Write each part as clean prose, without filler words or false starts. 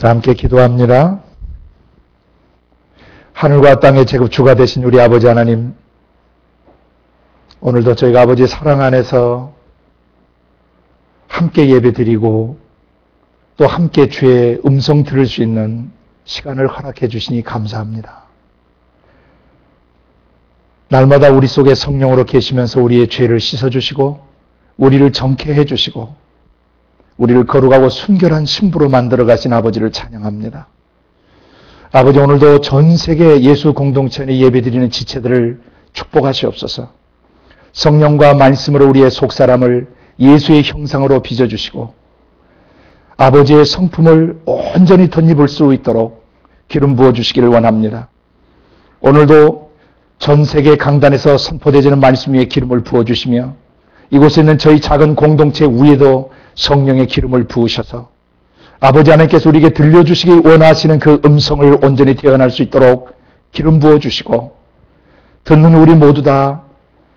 자, 함께 기도합니다. 하늘과 땅의 제급주가 되신 우리 아버지 하나님, 오늘도 저희가 아버지의 사랑 안에서 함께 예배드리고 또 함께 주의 음성 들을 수 있는 시간을 허락해 주시니 감사합니다. 날마다 우리 속에 성령으로 계시면서 우리의 죄를 씻어주시고 우리를 정케 해주시고 우리를 거룩하고 순결한 신부로 만들어 가신 아버지를 찬양합니다. 아버지, 오늘도 전 세계 예수 공동체 안에 예배드리는 지체들을 축복하시옵소서. 성령과 말씀으로 우리의 속사람을 예수의 형상으로 빚어주시고 아버지의 성품을 온전히 덧입을 수 있도록 기름 부어주시기를 원합니다. 오늘도 전 세계 강단에서 선포되지는 말씀 위에 기름을 부어주시며 이곳에 있는 저희 작은 공동체 위에도 성령의 기름을 부으셔서 아버지 하나님께서 우리에게 들려주시기 원하시는 그 음성을 온전히 태어날 수 있도록 기름 부어주시고 듣는 우리 모두 다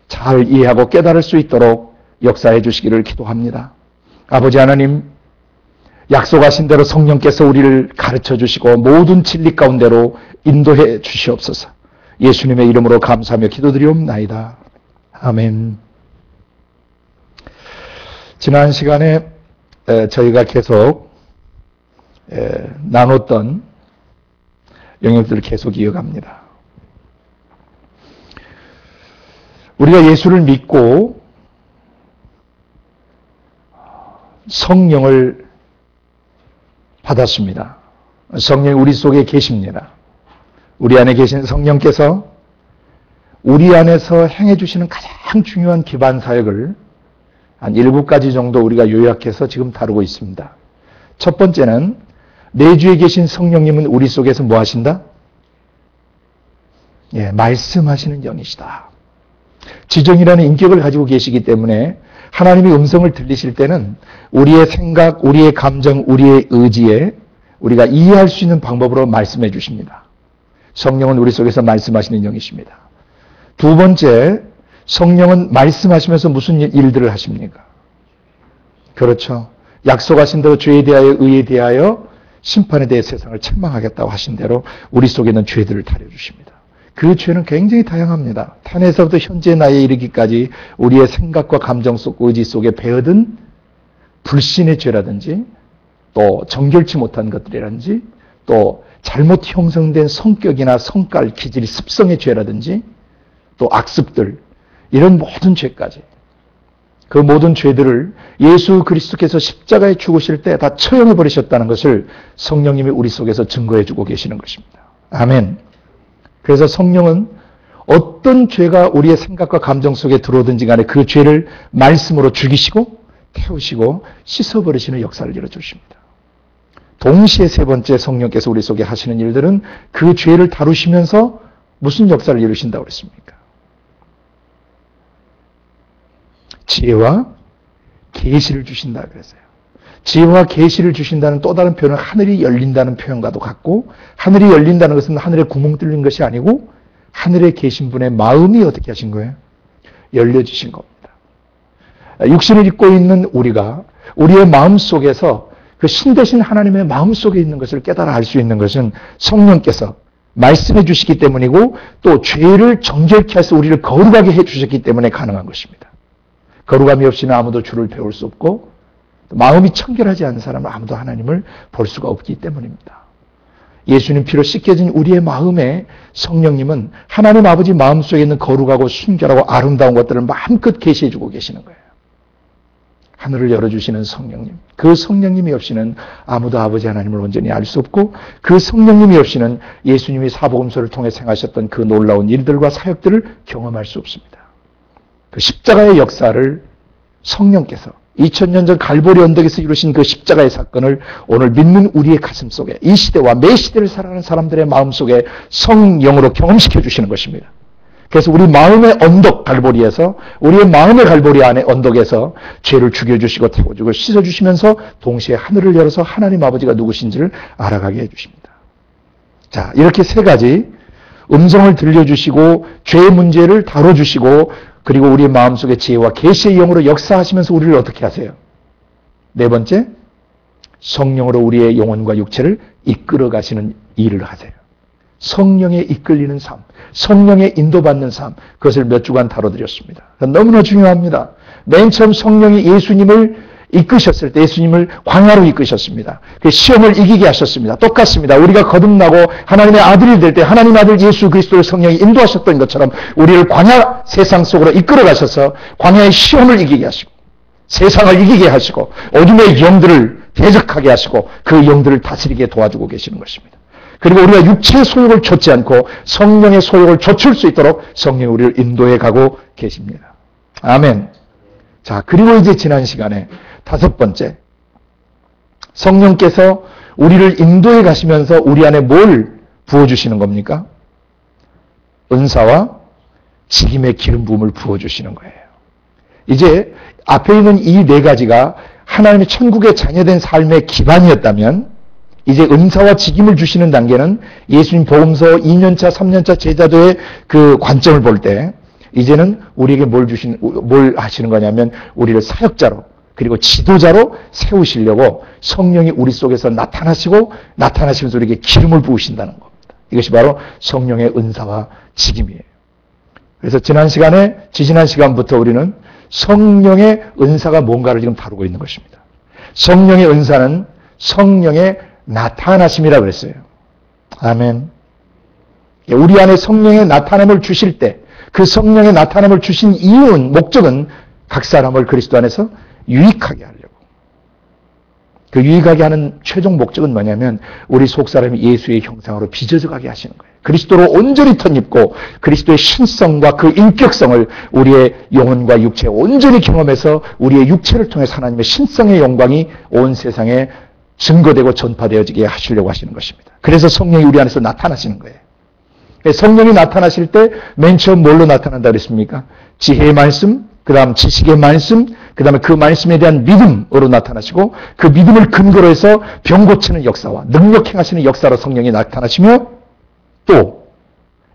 잘 이해하고 깨달을 수 있도록 역사해 주시기를 기도합니다. 아버지 하나님, 약속하신 대로 성령께서 우리를 가르쳐 주시고 모든 진리 가운데로 인도해 주시옵소서. 예수님의 이름으로 감사하며 기도드리옵나이다. 아멘. 지난 시간에 저희가 계속 나눴던 영역들을 계속 이어갑니다. 우리가 예수를 믿고 성령을 받았습니다. 성령이 우리 속에 계십니다. 우리 안에 계신 성령께서 우리 안에서 행해 주시는 가장 중요한 기반 사역을 한 7가지 정도 우리가 요약해서 지금 다루고 있습니다. 첫 번째는 내주에 계신 성령님은 우리 속에서 뭐 하신다? 말씀하시는 영이시다. 지정이라는 인격을 가지고 계시기 때문에 하나님의 음성을 들리실 때는 우리의 생각, 우리의 감정, 우리의 의지에 우리가 이해할 수 있는 방법으로 말씀해 주십니다. 성령은 우리 속에서 말씀하시는 영이십니다. 두 번째, 성령은 말씀하시면서 무슨 일들을 하십니까? 그렇죠. 약속하신 대로 죄에 대하여 의에 대하여 심판에 대해 세상을 책망하겠다고 하신 대로 우리 속에 있는 죄들을 다려주십니다. 그 죄는 굉장히 다양합니다. 탄에서부터 현재 나이에 이르기까지 우리의 생각과 감정 속 의지 속에 배어든 불신의 죄라든지 또 정결치 못한 것들이라든지 또 잘못 형성된 성격이나 성깔, 기질, 습성의 죄라든지 또 악습들, 이런 모든 죄까지 그 모든 죄들을 예수 그리스도께서 십자가에 죽으실 때 다 처형해 버리셨다는 것을 성령님이 우리 속에서 증거해 주고 계시는 것입니다. 아멘. 그래서 성령은 어떤 죄가 우리의 생각과 감정 속에 들어오든지 간에 그 죄를 말씀으로 죽이시고 태우시고 씻어버리시는 역사를 이뤄주십니다. 동시에 세 번째 성령께서 우리 속에 하시는 일들은 그 죄를 다루시면서 무슨 역사를 이루신다고 그랬습니까? 지혜와 계시를 주신다 그랬어요. 지혜와 계시를 주신다는 또 다른 표현은 하늘이 열린다는 표현과도 같고, 하늘이 열린다는 것은 하늘에 구멍 뚫린 것이 아니고 하늘에 계신 분의 마음이 어떻게 하신 거예요? 열려지신 겁니다. 육신을 입고 있는 우리가 우리의 마음 속에서 그 신 대신 하나님의 마음 속에 있는 것을 깨달아 알 수 있는 것은 성령께서 말씀해 주시기 때문이고 또 죄를 정결케 해서 우리를 거룩하게 해 주셨기 때문에 가능한 것입니다. 거룩함이 없이는 아무도 주를 배울 수 없고 마음이 청결하지 않은 사람은 아무도 하나님을 볼 수가 없기 때문입니다. 예수님 피로 씻겨진 우리의 마음에 성령님은 하나님 아버지 마음속에 있는 거룩하고 순결하고 아름다운 것들을 마음껏 계시해 주고 계시는 거예요. 하늘을 열어주시는 성령님, 그 성령님이 없이는 아무도 아버지 하나님을 온전히 알 수 없고 그 성령님이 없이는 예수님이 사복음서를 통해 행하셨던 그 놀라운 일들과 사역들을 경험할 수 없습니다. 그 십자가의 역사를 성령께서 2000년 전 갈보리 언덕에서 이루신 그 십자가의 사건을 오늘 믿는 우리의 가슴 속에 이 시대와 매 시대를 살아가는 사람들의 마음 속에 성령으로 경험시켜 주시는 것입니다. 그래서 우리 마음의 언덕 갈보리에서 우리의 마음의 갈보리 안에 언덕에서 죄를 죽여주시고 태워주고 씻어주시면서 동시에 하늘을 열어서 하나님 아버지가 누구신지를 알아가게 해주십니다. 자, 이렇게 세 가지 음성을 들려주시고 죄의 문제를 다뤄주시고 그리고 우리의 마음속에 지혜와 계시의 영으로 역사하시면서 우리를 어떻게 하세요? 네 번째, 성령으로 우리의 영혼과 육체를 이끌어 가시는 일을 하세요. 성령에 이끌리는 삶, 성령에 인도받는 삶, 그것을 몇 주간 다뤄드렸습니다. 너무나 중요합니다. 맨 처음 성령이 예수님을 이끄셨을 때 예수님을 광야로 이끄셨습니다. 그 시험을 이기게 하셨습니다. 똑같습니다. 우리가 거듭나고 하나님의 아들이 될 때 하나님 아들 예수 그리스도를 성령이 인도하셨던 것처럼 우리를 광야 세상 속으로 이끌어 가셔서 광야의 시험을 이기게 하시고 세상을 이기게 하시고 어둠의 영들을 대적하게 하시고 그 영들을 다스리게 도와주고 계시는 것입니다. 그리고 우리가 육체의 소욕을 좇지 않고 성령의 소욕을 좇을 수 있도록 성령이 우리를 인도해 가고 계십니다. 아멘. 자, 그리고 이제 지난 시간에 다섯 번째, 성령께서 우리를 인도해 가시면서 우리 안에 뭘 부어주시는 겁니까? 은사와 직임의 기름 부음을 부어주시는 거예요. 이제 앞에 있는 이 네 가지가 하나님의 천국의 자녀된 삶의 기반이었다면 이제 은사와 직임을 주시는 단계는 예수님 복음서 2년차, 3년차 제자도의 그 관점을 볼 때 이제는 우리에게 뭘 하시는 거냐면 우리를 사역자로 그리고 지도자로 세우시려고 성령이 우리 속에서 나타나시면서 우리에게 기름을 부으신다는 겁니다. 이것이 바로 성령의 은사와 직임이에요. 그래서 지난 시간부터 우리는 성령의 은사가 뭔가를 지금 다루고 있는 것입니다. 성령의 은사는 성령의 나타나심이라고 그랬어요. 아멘. 우리 안에 성령의 나타남을 주실 때 그 성령의 나타남을 주신 이유는 목적은 각 사람을 그리스도 안에서 유익하게 하려고. 그 유익하게 하는 최종 목적은 뭐냐면 우리 속사람이 예수의 형상으로 빚어져 가게 하시는 거예요. 그리스도로 온전히 덧입고 그리스도의 신성과 그 인격성을 우리의 영혼과 육체에 온전히 경험해서 우리의 육체를 통해 하나님의 신성의 영광이 온 세상에 증거되고 전파되어지게 하시려고 하시는 것입니다. 그래서 성령이 우리 안에서 나타나시는 거예요. 성령이 나타나실 때 맨 처음 뭘로 나타난다 그랬습니까? 지혜의 말씀, 그 다음 지식의 말씀, 그 다음에 그 말씀에 대한 믿음으로 나타나시고 그 믿음을 근거로 해서 병 고치는 역사와 능력 행하시는 역사로 성령이 나타나시며 또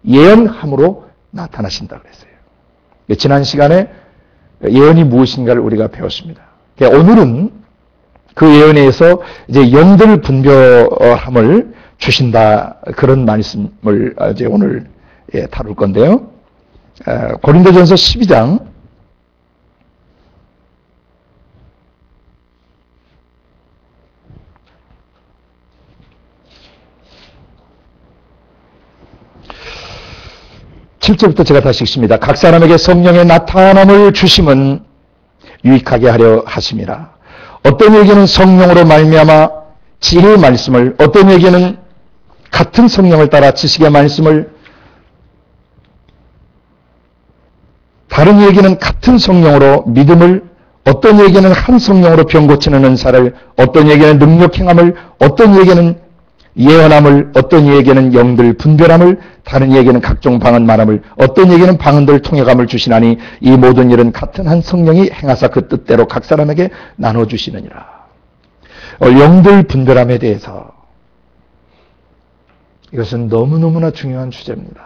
예언함으로 나타나신다 그랬어요. 지난 시간에 예언이 무엇인가를 우리가 배웠습니다. 오늘은 그 예언에 의해서 이제 영들 분별함을 주신다 그런 말씀을 이제 오늘 다룰 건데요. 고린도전서 12장 7절부터 제가 다시 읽습니다. 각 사람에게 성령의 나타남을 주심은 유익하게 하려 하심이라. 어떤 이에게는 성령으로 말미암아 지혜의 말씀을, 어떤 이에게는 같은 성령을 따라 지식의 말씀을, 다른 이에게는 같은 성령으로 믿음을, 어떤 이에게는 한 성령으로 병 고치는 은사를, 어떤 이에게는 능력 행함을, 어떤 이에게는 예언함을, 어떤 이에게는 영들 분별함을, 다른 이에게는 각종 방언 말함을, 어떤 이에게는 방언들 통역함을 주시나니 이 모든 일은 같은 한 성령이 행하사 그 뜻대로 각 사람에게 나눠주시느니라. 영들 분별함에 대해서 이것은 너무너무나 중요한 주제입니다.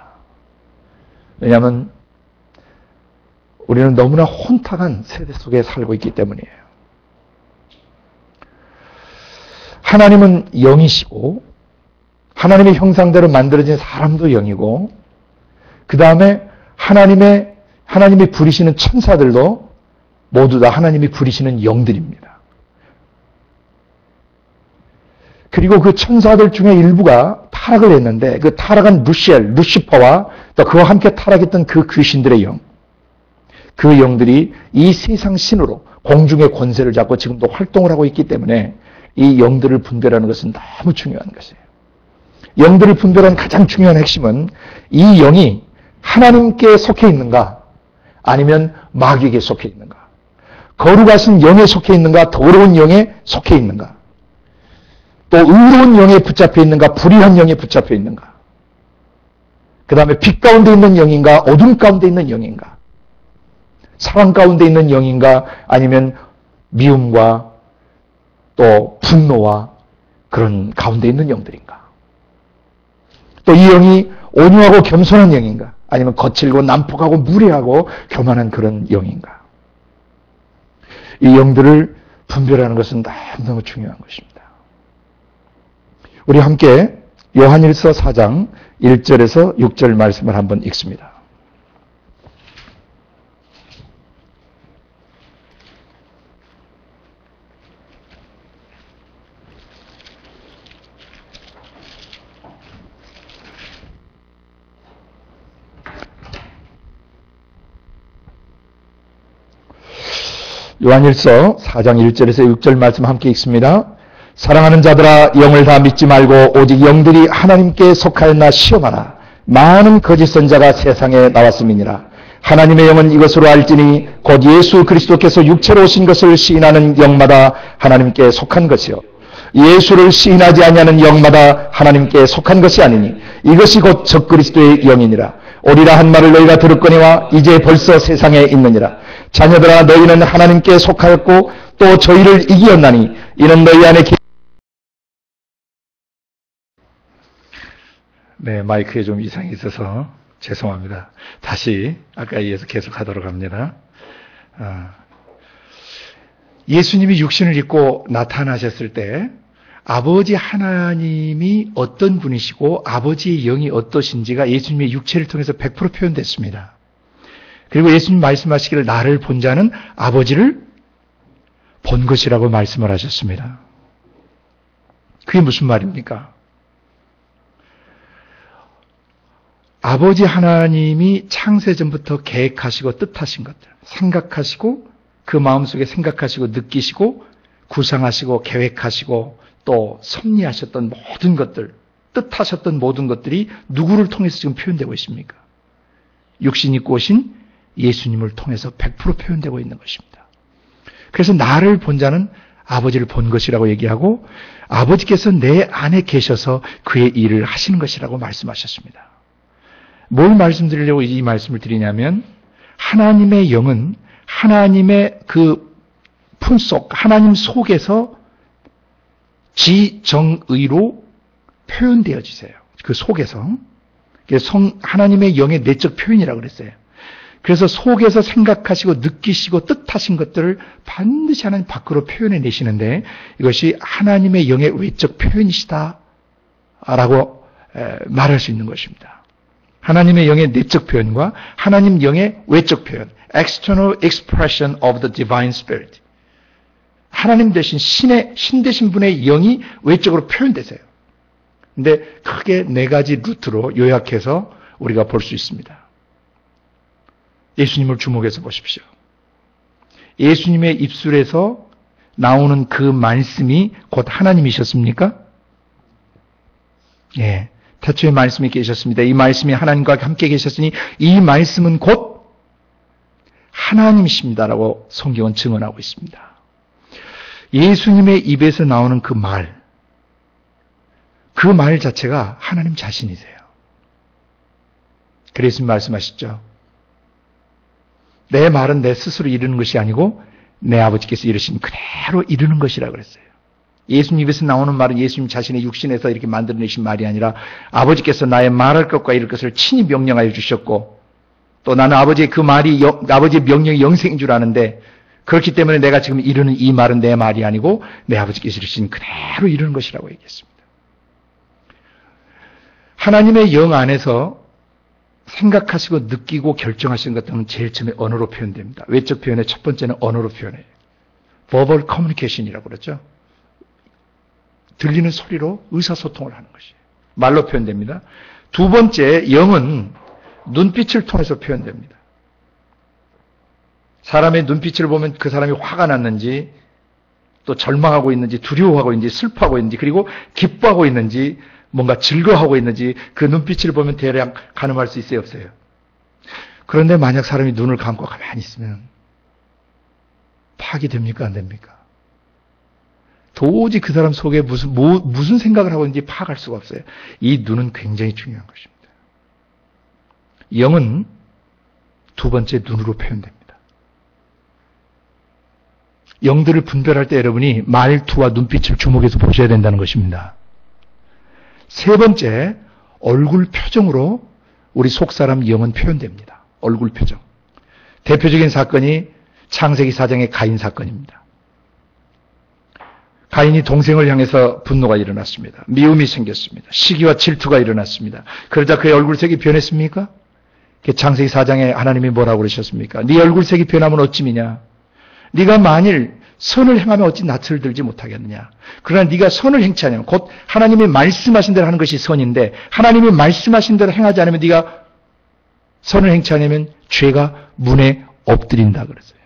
왜냐하면 우리는 너무나 혼탁한 세대 속에 살고 있기 때문이에요. 하나님은 영이시고 하나님의 형상대로 만들어진 사람도 영이고 그 다음에 하나님이 부리시는 천사들도 모두 다 하나님이 부리시는 영들입니다. 그리고 그 천사들 중에 일부가 타락을 했는데 그 타락한 루시퍼와 또 그와 함께 타락했던 그 귀신들의 영, 그 영들이 이 세상 신으로 공중의 권세를 잡고 지금도 활동을 하고 있기 때문에 이 영들을 분별하는 것은 너무 중요한 것이에요. 영들을 분별하는 가장 중요한 핵심은 이 영이 하나님께 속해 있는가 아니면 마귀에게 속해 있는가, 거룩하신 영에 속해 있는가 더러운 영에 속해 있는가, 또 의로운 영에 붙잡혀 있는가 불의한 영에 붙잡혀 있는가, 그 다음에 빛 가운데 있는 영인가 어둠 가운데 있는 영인가, 사랑 가운데 있는 영인가 아니면 미움과 또 분노와 그런 가운데 있는 영들인가, 또 이 영이 온유하고 겸손한 영인가 아니면 거칠고 난폭하고 무례하고 교만한 그런 영인가. 이 영들을 분별하는 것은 너무너무 중요한 것입니다. 우리 함께 요한일서 4장 1절에서 6절 말씀을 한번 읽습니다. 요한일서 4장 1절에서 6절 말씀 함께 읽습니다. 사랑하는 자들아, 영을 다 믿지 말고 오직 영들이 하나님께 속하였나 시험하라. 많은 거짓 선자가 세상에 나왔음이니라. 하나님의 영은 이것으로 알지니 곧 예수 그리스도께서 육체로 오신 것을 시인하는 영마다 하나님께 속한 것이요 예수를 시인하지 아니하는 영마다 하나님께 속한 것이 아니니 이것이 곧 적그리스도의 영이니라. 오리라 한 말을 너희가 들었거니와 이제 벌써 세상에 있느니라. 자녀들아, 너희는 하나님께 속하였고 또 저희를 이기었나니 이는 너희 안에 네, 마이크에 좀 이상이 있어서 죄송합니다. 다시 아까 이어서 계속하도록 합니다. 예수님이 육신을 입고 나타나셨을 때 아버지 하나님이 어떤 분이시고 아버지의 영이 어떠신지가 예수님의 육체를 통해서 100% 표현됐습니다. 그리고 예수님 말씀하시기를 나를 본 자는 아버지를 본 것이라고 말씀을 하셨습니다. 그게 무슨 말입니까? 아버지 하나님이 창세전부터 계획하시고 뜻하신 것들, 생각하시고 그 마음속에 생각하시고 느끼시고 구상하시고 계획하시고 또 섭리하셨던 모든 것들, 뜻하셨던 모든 것들이 누구를 통해서 지금 표현되고 있습니까? 육신 입고 오신 예수님을 통해서 100% 표현되고 있는 것입니다. 그래서 나를 본 자는 아버지를 본 것이라고 얘기하고 아버지께서 내 안에 계셔서 그의 일을 하시는 것이라고 말씀하셨습니다. 뭘 말씀드리려고 이 말씀을 드리냐면 하나님의 영은 하나님의 그 품속, 하나님 속에서 지정의로 표현되어지세요. 그 속에서. 하나님의 영의 내적 표현이라고 그랬어요. 그래서 속에서 생각하시고 느끼시고 뜻하신 것들을 반드시 하나님 밖으로 표현해 내시는데 이것이 하나님의 영의 외적 표현이시다라고 말할 수 있는 것입니다. 하나님의 영의 내적 표현과 하나님 영의 외적 표현, external expression of the divine spirit. 하나님 대신 신 되신 분의 영이 외적으로 표현되세요. 근데 크게 네 가지 루트로 요약해서 우리가 볼 수 있습니다. 예수님을 주목해서 보십시오. 예수님의 입술에서 나오는 그 말씀이 곧 하나님이셨습니까? 예. 태초에 말씀이 계셨습니다. 이 말씀이 하나님과 함께 계셨으니 이 말씀은 곧 하나님이십니다라고 성경은 증언하고 있습니다. 예수님의 입에서 나오는 그 말 자체가 하나님 자신이세요. 그래서 말씀하셨죠. 내 말은 내 스스로 이루는 것이 아니고 내 아버지께서 이르신 그대로 이루는 것이라고 그랬어요. 예수님 입에서 나오는 말은 예수님 자신의 육신에서 이렇게 만들어내신 말이 아니라 아버지께서 나의 말할 것과 이룰 것을 친히 명령하여 주셨고 또 나는 아버지의 그 말이 아버지의 명령이 영생인 줄 아는데 그렇기 때문에 내가 지금 이루는 이 말은 내 말이 아니고 내 아버지께서 이르신 그대로 이루는 것이라고 얘기했습니다. 하나님의 영 안에서 생각하시고 느끼고 결정하시는 것들은 제일 처음에 언어로 표현됩니다. 외적 표현의 첫 번째는 언어로 표현해요. verbal communication이라고 그러죠. 들리는 소리로 의사소통을 하는 것이에요. 말로 표현됩니다. 두 번째, 영은 눈빛을 통해서 표현됩니다. 사람의 눈빛을 보면 그 사람이 화가 났는지 또 절망하고 있는지 두려워하고 있는지 슬퍼하고 있는지 그리고 기뻐하고 있는지 뭔가 즐거워하고 있는지 그 눈빛을 보면 대략 가늠할 수 있어요, 없어요? 그런데 만약 사람이 눈을 감고 가만히 있으면 파악이 됩니까, 안 됩니까? 도저히 그 사람 속에 무슨 생각을 하고 있는지 파악할 수가 없어요. 이 눈은 굉장히 중요한 것입니다. 영은 두 번째 눈으로 표현됩니다. 영들을 분별할 때 여러분이 말투와 눈빛을 주목해서 보셔야 된다는 것입니다. 세 번째, 얼굴 표정으로 우리 속사람 영은 표현됩니다. 얼굴 표정. 대표적인 사건이 창세기 4장의 가인 사건입니다. 가인이 동생을 향해서 분노가 일어났습니다. 미움이 생겼습니다. 시기와 질투가 일어났습니다. 그러자 그의 얼굴색이 변했습니까? 창세기 4장에 하나님이 뭐라고 그러셨습니까? 네 얼굴색이 변하면 어찌미냐? 네가 만일 선을 행하면 어찌 낯을 들지 못하겠느냐? 그러나 네가 선을 행치 않으면 곧 하나님이 말씀하신 대로 하는 것이 선인데 하나님이 말씀하신 대로 행하지 않으면 네가 선을 행치 않으면 죄가 문에 엎드린다 그랬어요.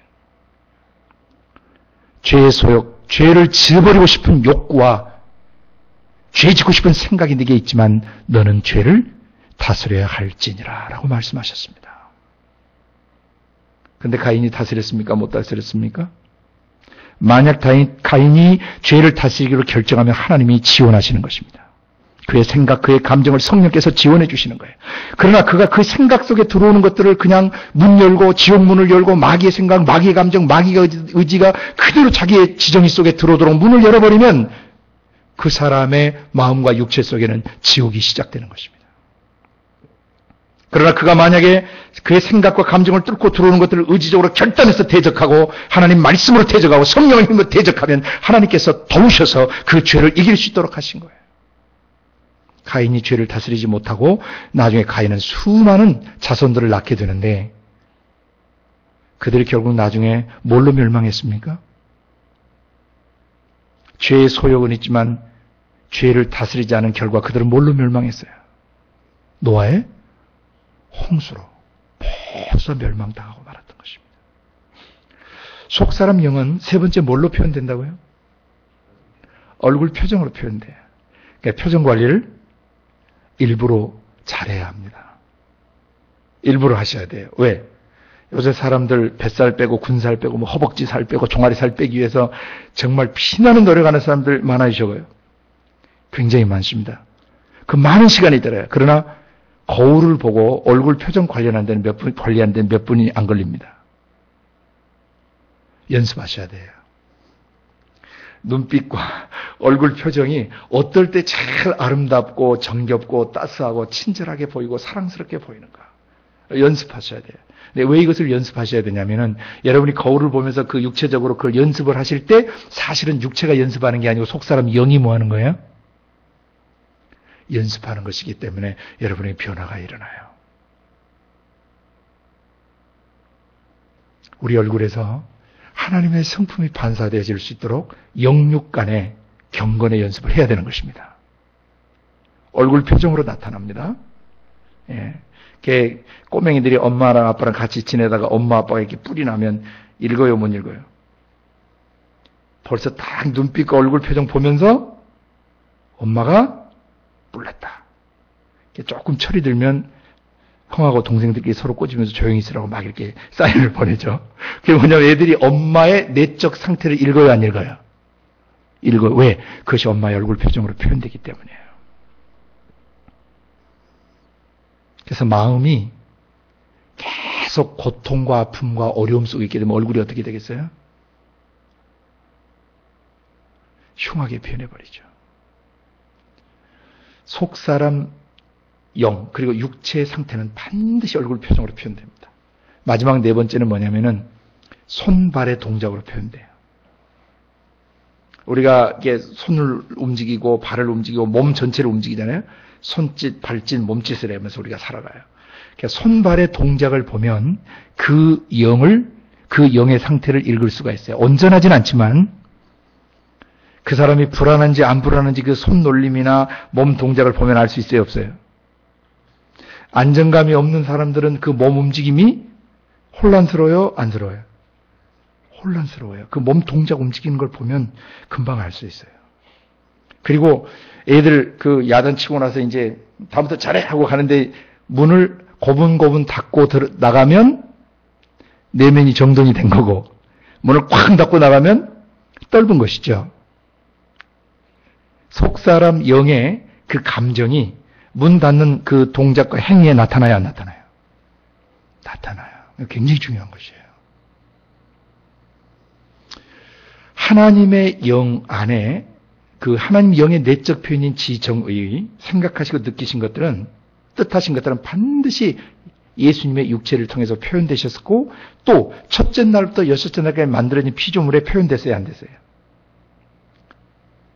죄의 소욕, 죄를 지어버리고 싶은 욕구와 죄 짓고 싶은 생각이 네게 있지만 너는 죄를 다스려야 할지니라 라고 말씀하셨습니다. 그런데 가인이 다스렸습니까? 못 다스렸습니까? 만약 가인이 죄를 다스리기로 결정하면 하나님이 지원하시는 것입니다. 그의 생각, 그의 감정을 성령께서 지원해 주시는 거예요. 그러나 그가 그 생각 속에 들어오는 것들을 그냥 문 열고 지옥문을 열고 마귀의 생각, 마귀의 감정, 마귀의 의지가 그대로 자기의 지정의 속에 들어오도록 문을 열어버리면 그 사람의 마음과 육체 속에는 지옥이 시작되는 것입니다. 그러나 그가 만약에 그의 생각과 감정을 뚫고 들어오는 것들을 의지적으로 결단해서 대적하고 하나님 말씀으로 대적하고 성령의 힘으로 대적하면 하나님께서 도우셔서 그 죄를 이길 수 있도록 하신 거예요. 가인이 죄를 다스리지 못하고 나중에 가인은 수많은 자손들을 낳게 되는데 그들이 결국 나중에 뭘로 멸망했습니까? 죄의 소욕은 있지만 죄를 다스리지 않은 결과 그들은 뭘로 멸망했어요? 노아의 홍수로 모두 멸망당하고 말았던 것입니다. 속사람 영은 세 번째 뭘로 표현된다고요? 얼굴 표정으로 표현돼요. 그러니까 표정 관리를 일부러 잘해야 합니다. 일부러 하셔야 돼요. 왜? 요새 사람들 뱃살 빼고 군살 빼고 뭐 허벅지 살 빼고 종아리 살 빼기 위해서 정말 피나는 노력하는 사람들 많아지셔요. 굉장히 많습니다. 그 많은 시간이 들어요. 그러나 거울을 보고 얼굴 표정 관리하는 데는 몇 분이 안 걸립니다. 연습하셔야 돼요. 눈빛과 얼굴 표정이 어떨 때 제일 아름답고 정겹고 따스하고 친절하게 보이고 사랑스럽게 보이는가. 연습하셔야 돼요. 근데 왜 이것을 연습하셔야 되냐면은 여러분이 거울을 보면서 그 육체적으로 그걸 연습을 하실 때 사실은 육체가 연습하는 게 아니고 속사람 영이 뭐 하는 거예요? 연습하는 것이기 때문에 여러분의 변화가 일어나요. 우리 얼굴에서 하나님의 성품이 반사되어질 수 있도록 영육 간의 경건의 연습을 해야 되는 것입니다. 얼굴 표정으로 나타납니다. 예. 꼬맹이들이 엄마랑 아빠랑 같이 지내다가 엄마 아빠가 이렇게 뿔이 나면 읽어요, 못 읽어요? 벌써 딱 눈빛과 얼굴 표정 보면서 엄마가 뿔났다. 조금 철이 들면 형하고 동생들끼리 서로 꼬집으면서 조용히 있으라고 막 이렇게 사인을 보내죠. 그게 뭐냐면 애들이 엄마의 내적 상태를 읽어요, 안 읽어요? 읽어요. 왜? 그것이 엄마의 얼굴 표정으로 표현되기 때문이에요. 그래서 마음이 계속 고통과 아픔과 어려움 속에 있게 되면 얼굴이 어떻게 되겠어요? 흉하게 변해버리죠. 속사람 영 그리고 육체의 상태는 반드시 얼굴 표정으로 표현됩니다. 마지막 네 번째는 뭐냐면은 손발의 동작으로 표현돼요. 우리가 이게 손을 움직이고 발을 움직이고 몸 전체를 움직이잖아요. 손짓, 발짓, 몸짓을 하면서 우리가 살아가요. 그러니까 손발의 동작을 보면 그 영의 상태를 읽을 수가 있어요. 온전하진 않지만 그 사람이 불안한지 안 불안한지 그 손 놀림이나 몸 동작을 보면 알 수 있어요, 없어요? 안정감이 없는 사람들은 그 몸 움직임이 혼란스러워요, 안스러워요? 혼란스러워요. 그 몸 동작 움직이는 걸 보면 금방 알 수 있어요. 그리고 애들 그 야단 치고 나서 이제 다음부터 잘해 하고 가는데 문을 고분고분 닫고 나가면 내면이 정돈이 된 거고 문을 꽉 닫고 나가면 떫은 것이죠. 속사람 영의 그 감정이 문 닫는 그 동작과 행위에 나타나요, 안 나타나요? 나타나요. 굉장히 중요한 것이에요. 하나님의 영 안에 그 하나님 영의 내적 표현인 지정의 생각하시고 느끼신 것들은 뜻하신 것들은 반드시 예수님의 육체를 통해서 표현되셨고 또 첫째 날부터 여섯째 날까지 만들어진 피조물에 표현됐어요, 안 됐어요?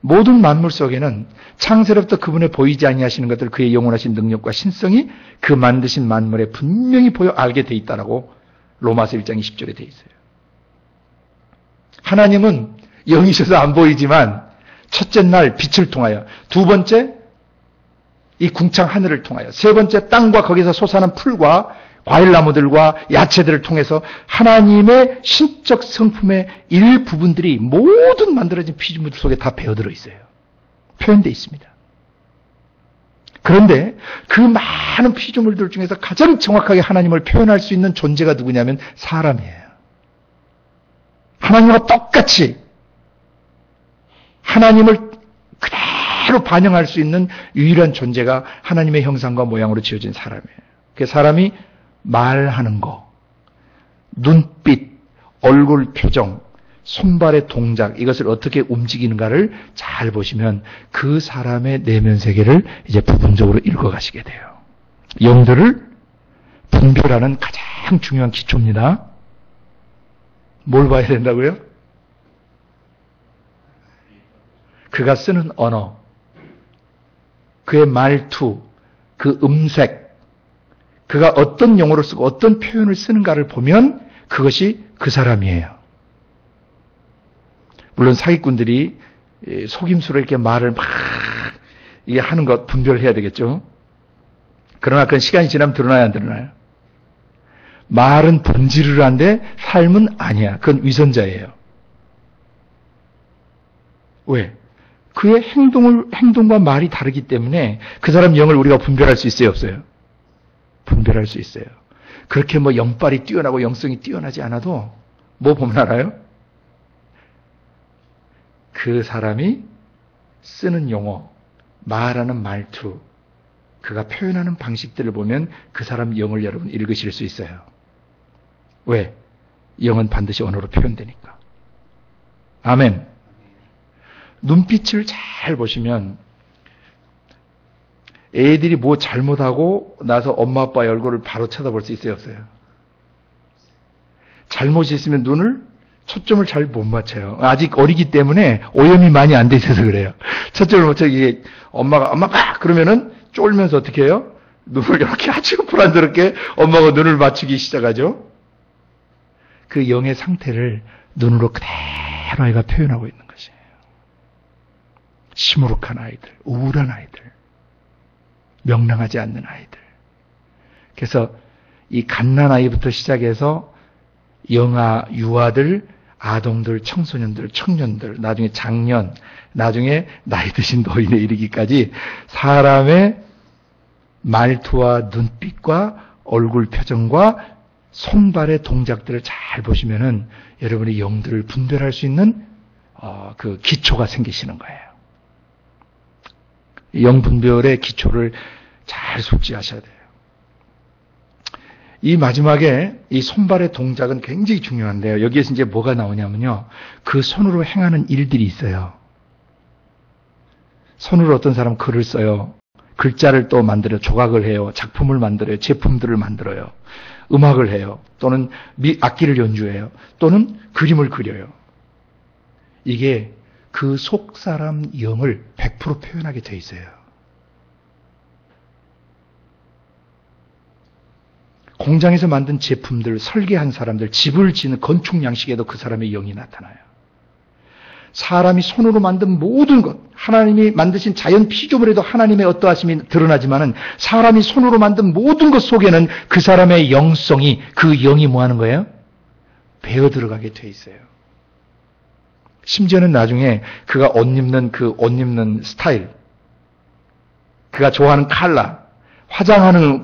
모든 만물 속에는 창세로부터 그분의 보이지 아니하시는 것들, 그의 영원하신 능력과 신성이 그 만드신 만물에 분명히 보여 알게 돼 있다라고 로마서 1장 20절에 돼 있어요. 하나님은 영이셔서 안 보이지만 첫째 날 빛을 통하여, 두 번째 이 궁창 하늘을 통하여, 세 번째 땅과 거기서 솟아난 풀과 과일나무들과 야채들을 통해서 하나님의 신적 성품의 일부분들이 모든 만들어진 피조물 속에 다 배어들어 있어요. 표현되어 있습니다. 그런데 그 많은 피조물들 중에서 가장 정확하게 하나님을 표현할 수 있는 존재가 누구냐면 사람이에요. 하나님과 똑같이 하나님을 그대로 반영할 수 있는 유일한 존재가 하나님의 형상과 모양으로 지어진 사람이에요. 그 사람이 말하는 거, 눈빛, 얼굴 표정, 손발의 동작, 이것을 어떻게 움직이는가를 잘 보시면 그 사람의 내면 세계를 이제 부분적으로 읽어가시게 돼요. 영들을 분별하는 가장 중요한 기초입니다. 뭘 봐야 된다고요? 그가 쓰는 언어, 그의 말투, 그 음색, 그가 어떤 용어를 쓰고 어떤 표현을 쓰는가를 보면 그것이 그 사람이에요. 물론 사기꾼들이 속임수로 이렇게 말을 막 이게 하는 것 분별해야 되겠죠. 그러나 그건 시간이 지나면 드러나야 안 드러나요? 말은 번지르르 한데 삶은 아니야. 그건 위선자예요. 왜? 그의 행동과 말이 다르기 때문에 그 사람 영을 우리가 분별할 수 있어요, 없어요? 분별할 수 있어요. 그렇게 뭐 영빨이 뛰어나고 영성이 뛰어나지 않아도 뭐 보면 알아요? 그 사람이 쓰는 용어, 말하는 말투, 그가 표현하는 방식들을 보면 그 사람 영을 여러분 읽으실 수 있어요. 왜? 영은 반드시 언어로 표현되니까. 아멘. 눈빛을 잘 보시면 애들이 뭐 잘못하고 나서 엄마 아빠의 얼굴을 바로 쳐다볼 수 있어요, 없어요? 잘못이 있으면 눈을 초점을 잘 못 맞춰요. 아직 어리기 때문에 오염이 많이 안 돼 있어서 그래요. 초점을 못 맞춰. 이게 엄마가 그러면은 쫄면서 어떻게 해요? 눈을 이렇게 아주 불안스럽게 엄마가 눈을 맞추기 시작하죠. 그 영의 상태를 눈으로 그대로 아이가 표현하고 있는 것이에요. 시무룩한 아이들, 우울한 아이들, 명랑하지 않는 아이들. 그래서 이 갓난아이부터 시작해서 영아, 유아들, 아동들, 청소년들, 청년들, 나중에 장년, 나중에 나이 드신 노인에 이르기까지 사람의 말투와 눈빛과 얼굴 표정과 손발의 동작들을 잘 보시면은 여러분이 영들을 분별할 수 있는 그 기초가 생기시는 거예요. 영 분별의 기초를 잘 숙지하셔야 돼요. 이 마지막에 이 손발의 동작은 굉장히 중요한데요. 여기에서 이제 뭐가 나오냐면요. 그 손으로 행하는 일들이 있어요. 손으로 어떤 사람은 글을 써요. 글자를 또 만들어요. 조각을 해요. 작품을 만들어요. 제품들을 만들어요. 음악을 해요. 또는 악기를 연주해요. 또는 그림을 그려요. 이게 그 속 사람 영을 100% 표현하게 돼 있어요. 공장에서 만든 제품들, 설계한 사람들, 집을 지는 건축 양식에도 그 사람의 영이 나타나요. 사람이 손으로 만든 모든 것, 하나님이 만드신 자연 피조물에도 하나님의 어떠하심이 드러나지만은 사람이 손으로 만든 모든 것 속에는 그 사람의 영성이, 그 영이 뭐 하는 거예요? 배어 들어가게 돼 있어요. 심지어는 나중에 그가 옷 입는 스타일, 그가 좋아하는 컬러, 화장하는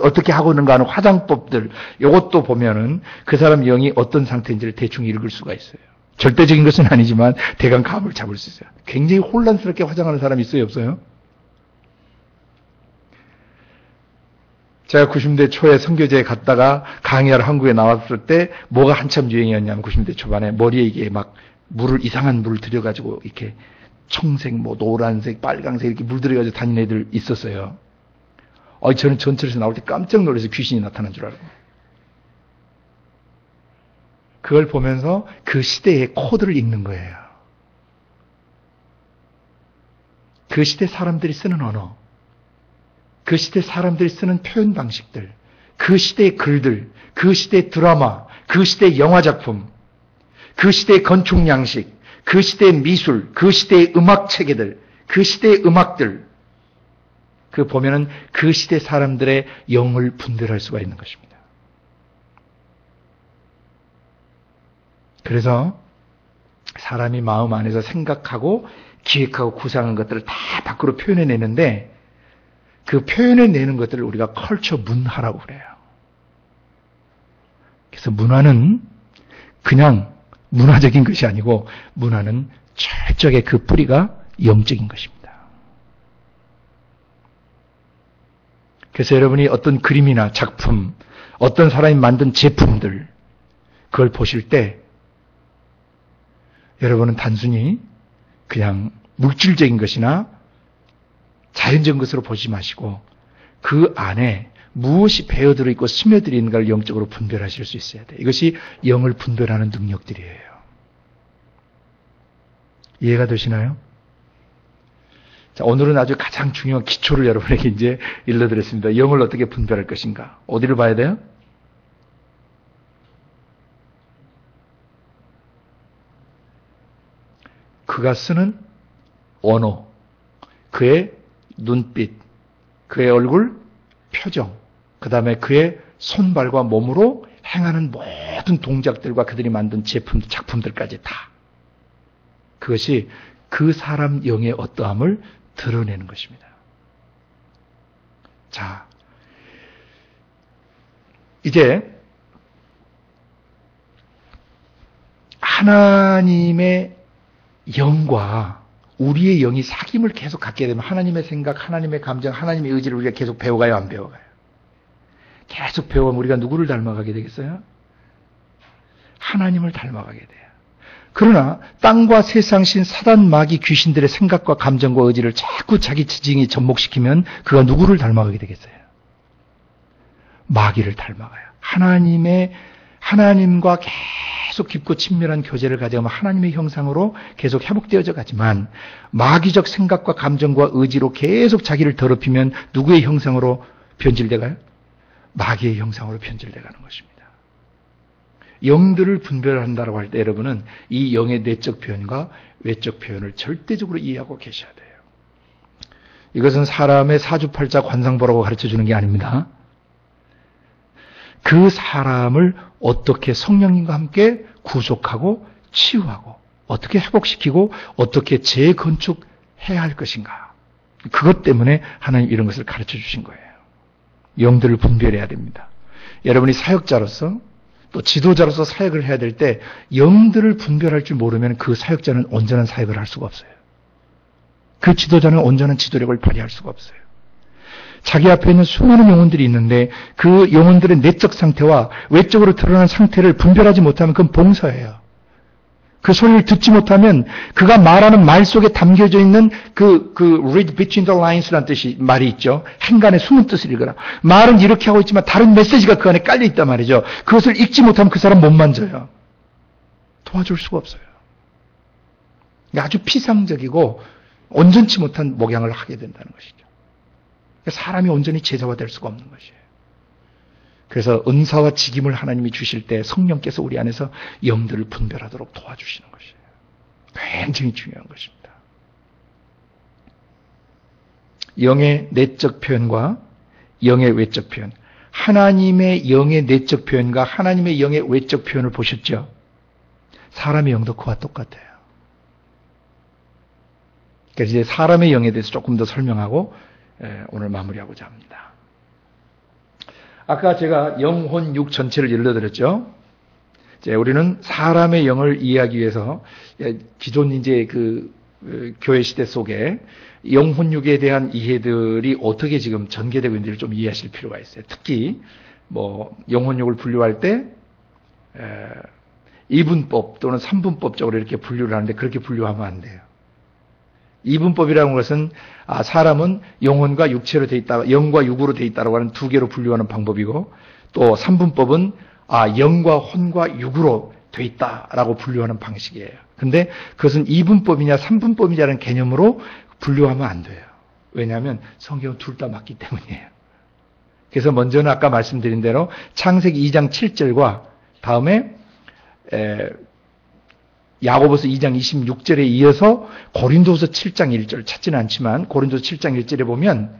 어떻게 하고 있는가 하는 화장법들, 이것도 보면은 그 사람 영이 어떤 상태인지를 대충 읽을 수가 있어요. 절대적인 것은 아니지만 대강 감을 잡을 수 있어요. 굉장히 혼란스럽게 화장하는 사람이 있어요, 없어요? 제가 90대 초에 선교제에 갔다가 강의하러 한국에 나왔을 때 뭐가 한참 유행이었냐면 90대 초반에 머리에 이게 막 이상한 물을 들여가지고 이렇게 청색, 노란색, 빨강색 이렇게 물 들여가지고 다니는 애들 있었어요. 저는 전철에서 나올 때 깜짝 놀라서 귀신이 나타난 줄 알고. 그걸 보면서 그 시대의 코드를 읽는 거예요. 그 시대 사람들이 쓰는 언어, 그 시대 사람들이 쓰는 표현 방식들, 그 시대의 글들, 그 시대의 드라마, 그 시대의 영화 작품, 그 시대의 건축 양식, 그 시대의 미술, 그 시대의 음악 체계들, 그 시대의 음악들, 그 보면은 그 시대 사람들의 영을 분별할 수가 있는 것입니다. 그래서 사람이 마음 안에서 생각하고 기획하고 구상한 것들을 다 밖으로 표현해내는데 그 표현해내는 것들을 우리가 컬처 문화라고 그래요. 그래서 문화는 그냥 문화적인 것이 아니고 문화는 철저하게 그 뿌리가 영적인 것입니다. 그래서 여러분이 어떤 그림이나 작품, 어떤 사람이 만든 제품들 그걸 보실 때 여러분은 단순히 그냥 물질적인 것이나 자연적인 것으로 보지 마시고 그 안에 무엇이 배어들어 있고 스며들어 있는가를 영적으로 분별하실 수 있어야 돼요. 이것이 영을 분별하는 능력들이에요. 이해가 되시나요? 자, 오늘은 아주 가장 중요한 기초를 여러분에게 이제 일러드렸습니다. 영을 어떻게 분별할 것인가? 어디를 봐야 돼요? 그가 쓰는 언어, 그의 눈빛, 그의 얼굴, 표정, 그 다음에 그의 손발과 몸으로 행하는 모든 동작들과 그들이 만든 제품, 작품들까지 다. 그것이 그 사람 영의 어떠함을 드러내는 것입니다. 자, 이제 하나님의 영과 우리의 영이 사귐을 계속 갖게 되면 하나님의 생각, 하나님의 감정, 하나님의 의지를 우리가 계속 배워가요, 안 배워가요? 계속 배워가면 우리가 누구를 닮아가게 되겠어요? 하나님을 닮아가게 돼요. 그러나 땅과 세상신 사단 마귀 귀신들의 생각과 감정과 의지를 자꾸 자기 지징이 접목시키면 그가 누구를 닮아가게 되겠어요? 마귀를 닮아가요. 하나님과 계속 깊고 친밀한 교제를 가져가면 하나님의 형상으로 계속 회복되어져 가지만 마귀적 생각과 감정과 의지로 계속 자기를 더럽히면 누구의 형상으로 변질돼 가요? 마귀의 형상으로 변질돼 가는 것입니다. 영들을 분별한다고 할 때 여러분은 이 영의 내적 표현과 외적 표현을 절대적으로 이해하고 계셔야 돼요. 이것은 사람의 사주팔자 관상보라고 가르쳐주는 게 아닙니다. 그 사람을 어떻게 성령님과 함께 구속하고 치유하고 어떻게 회복시키고 어떻게 재건축해야 할 것인가. 그것 때문에 하나님 이런 것을 가르쳐 주신 거예요. 영들을 분별해야 됩니다. 여러분이 사역자로서 또 지도자로서 사역을 해야 될 때 영들을 분별할 줄 모르면 그 사역자는 온전한 사역을 할 수가 없어요. 그 지도자는 온전한 지도력을 발휘할 수가 없어요. 자기 앞에 있는 수많은 영혼들이 있는데 그 영혼들의 내적 상태와 외적으로 드러난 상태를 분별하지 못하면 그건 봉사예요. 그 소리를 듣지 못하면 그가 말하는 말 속에 담겨져 있는 그 read between the lines라는 뜻이 말이 있죠. 행간의 숨은 뜻을 읽어라. 말은 이렇게 하고 있지만 다른 메시지가 그 안에 깔려 있단 말이죠. 그것을 읽지 못하면 그 사람 못 만져요. 도와줄 수가 없어요. 아주 피상적이고 온전치 못한 목양을 하게 된다는 것이죠. 사람이 온전히 제자화 될 수가 없는 것이에요. 그래서 은사와 직임을 하나님이 주실 때 성령께서 우리 안에서 영들을 분별하도록 도와주시는 것이에요. 굉장히 중요한 것입니다. 영의 내적 표현과 영의 외적 표현. 하나님의 영의 내적 표현과 하나님의 영의 외적 표현을 보셨죠? 사람의 영도 그와 똑같아요. 그래서 이제 사람의 영에 대해서 조금 더 설명하고 오늘 마무리하고자 합니다. 아까 제가 영혼, 육 전체를 일러드렸죠. 이제 우리는 사람의 영을 이해하기 위해서 기존 이제 그 교회 시대 속에 영혼, 육에 대한 이해들이 어떻게 지금 전개되고 있는지를 좀 이해하실 필요가 있어요. 특히 뭐 영혼, 육을 분류할 때 이분법 또는 삼분법적으로 이렇게 분류를 하는데 그렇게 분류하면 안 돼요. 이분법이라는 것은 사람은 영혼과 육체로 돼 있다, 영과 육으로 돼 있다라고 하는 두 개로 분류하는 방법이고 또 삼분법은 영과 혼과 육으로 돼 있다라고 분류하는 방식이에요. 근데 그것은 이분법이냐 삼분법이냐는 개념으로 분류하면 안 돼요. 왜냐하면 성경은 둘 다 맞기 때문이에요. 그래서 먼저는 아까 말씀드린 대로 창세기 2장 7절과 다음에 야고보서 2장 26절에 이어서 고린도서 7장 1절 찾지는 않지만 고린도서 7장 1절에 보면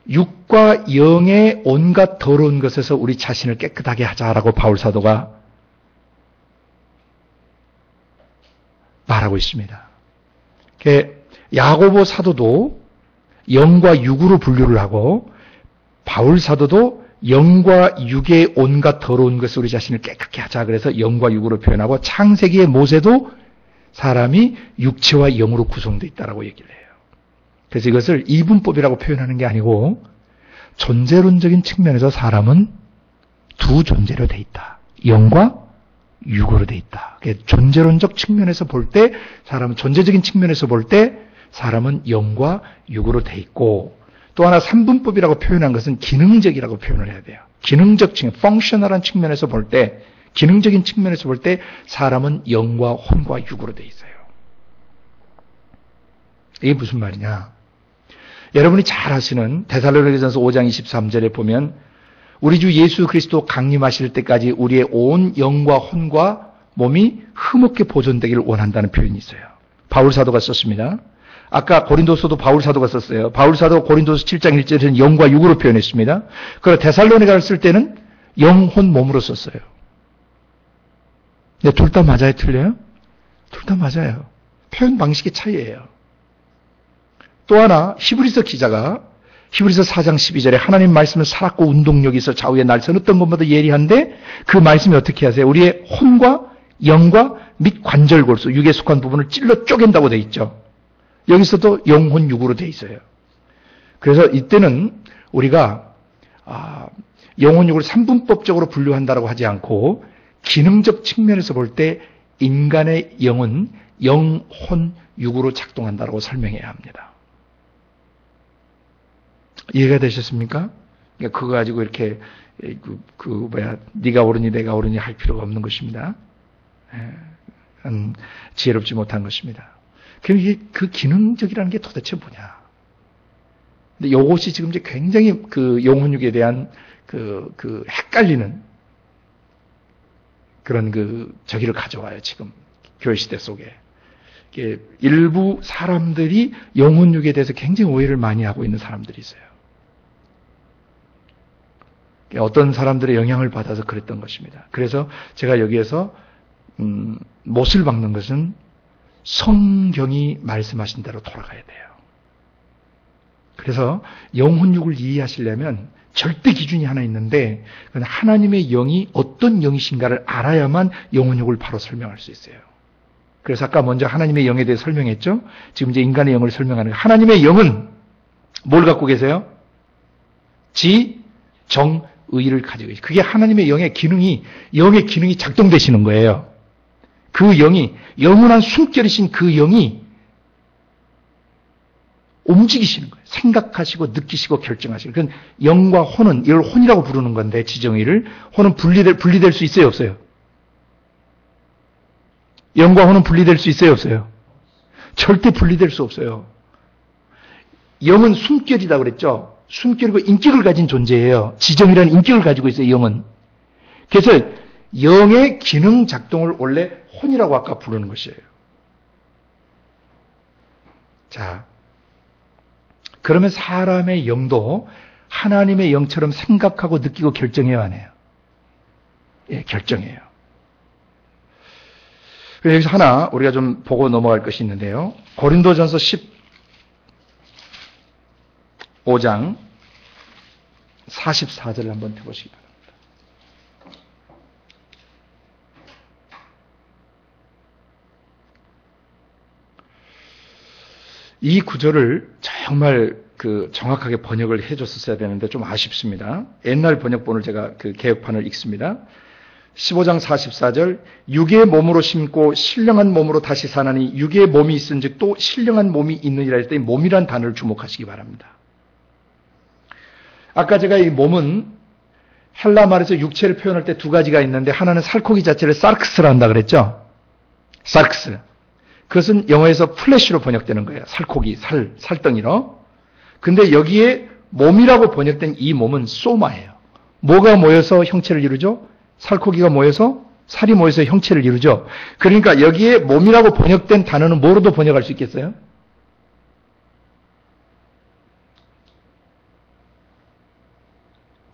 육과 영의 온갖 더러운 것에서 우리 자신을 깨끗하게 하자라고 바울 사도가 말하고 있습니다. 야고보 사도도 영과 육으로 분류를 하고 바울 사도도 영과 육의 온갖 더러운 것을 우리 자신을 깨끗게 하자 그래서 영과 육으로 표현하고 창세기의 모세도 사람이 육체와 영으로 구성되어 있다고 얘기를 해요. 그래서 이것을 이분법이라고 표현하는 게 아니고 존재론적인 측면에서 사람은 두 존재로 돼 있다. 영과 육으로 돼 있다. 존재론적 측면에서 볼 때 사람은 존재적인 측면에서 볼 때 사람은 영과 육으로 돼 있고 또 하나 삼분법이라고 표현한 것은 기능적이라고 표현을 해야 돼요. 기능적 측면, 펑셔널한 측면에서 볼 때 기능적인 측면에서 볼 때 사람은 영과 혼과 육으로 돼 있어요. 이게 무슨 말이냐? 여러분이 잘 아시는 데살로니가전서 5장 23절에 보면 우리 주 예수 그리스도 강림하실 때까지 우리의 온 영과 혼과 몸이 흠없게 보존되기를 원한다는 표현이 있어요. 바울 사도가 썼습니다. 아까 고린도서도 바울 사도가 썼어요. 바울 사도가 고린도서 7장 1절에는 영과 육으로 표현했습니다. 그리고 데살로니가를 쓸 때는 영, 혼, 몸으로 썼어요. 근데 둘 다 맞아요? 틀려요? 둘 다 맞아요. 표현 방식의 차이예요. 또 하나 히브리서 기자가 히브리서 4장 12절에 하나님 말씀은 살았고 운동력이 있어 좌우의 날선 어떤 것보다 예리한데 그 말씀이 어떻게 하세요? 우리의 혼과 영과 및 관절 골수 육에 속한 부분을 찔러 쪼갠다고 돼 있죠. 여기서도 영혼 육으로 돼 있어요. 그래서 이때는 우리가 영혼 육을 삼분법적으로 분류한다고 하지 않고 기능적 측면에서 볼 때 인간의 영은 영혼 육으로 작동한다고 설명해야 합니다. 이해가 되셨습니까? 그러니까 그거 가지고 이렇게 네가 옳으니 내가 옳으니 할 필요가 없는 것입니다. 지혜롭지 못한 것입니다. 그럼 이게 그 기능적이라는 게 도대체 뭐냐? 근데 이것이 지금 이제 굉장히 그 영혼육에 대한 헷갈리는 그런 저기를 가져와요, 지금. 교회 시대 속에. 일부 사람들이 영혼육에 대해서 굉장히 오해를 많이 하고 있는 사람들이 있어요. 어떤 사람들의 영향을 받아서 그랬던 것입니다. 그래서 제가 여기에서 못을 박는 것은 성경이 말씀하신 대로 돌아가야 돼요. 그래서 영혼육을 이해하시려면 절대 기준이 하나 있는데 그건 하나님의 영이 어떤 영이신가를 알아야만 영혼육을 바로 설명할 수 있어요. 그래서 아까 먼저 하나님의 영에 대해 설명했죠. 지금 이제 인간의 영을 설명하는 거예요. 하나님의 영은 뭘 갖고 계세요? 지, 정, 의를 가지고 계세요. 그게 하나님의 영의 기능이 작동되시는 거예요. 그 영이 영원한 숨결이신 그 영이 움직이시는 거예요. 생각하시고 느끼시고 결정하시고. 그건 영과 혼은 이걸 혼이라고 부르는 건데 지정의를 혼은 분리될 수 있어요, 없어요? 영과 혼은 분리될 수 있어요, 없어요? 절대 분리될 수 없어요. 영은 숨결이다 그랬죠. 숨결이고 인격을 가진 존재예요. 지정이라는 인격을 가지고 있어요, 영은. 그래서 영의 기능 작동을 원래 혼이라고 아까 부르는 것이에요. 자, 그러면 사람의 영도 하나님의 영처럼 생각하고 느끼고 결정해야 하네요. 예, 결정해요. 여기서 하나 우리가 좀 보고 넘어갈 것이 있는데요. 고린도전서 15장 44절을 한번 해보시기 바랍니다. 이 구절을 정말 정확하게 번역을 해줬었어야 되는데 좀 아쉽습니다. 옛날 번역본을 제가 개혁판을 읽습니다. 15장 44절 육의 몸으로 심고 신령한 몸으로 다시 사나니 육의 몸이 있은즉 또 신령한 몸이 있느니라 할 때 몸이란 단어를 주목하시기 바랍니다. 아까 제가 이 몸은 헬라 말에서 육체를 표현할 때 두 가지가 있는데 하나는 살코기 자체를 사르크스라 한다 그랬죠. 사르크스. 그것은 영어에서 플래시로 번역되는 거예요. 살코기, 살덩이로. 근데 여기에 몸이라고 번역된 이 몸은 소마예요. 뭐가 모여서 형체를 이루죠? 살코기가 모여서, 살이 모여서 형체를 이루죠. 그러니까 여기에 몸이라고 번역된 단어는 뭐로도 번역할 수 있겠어요?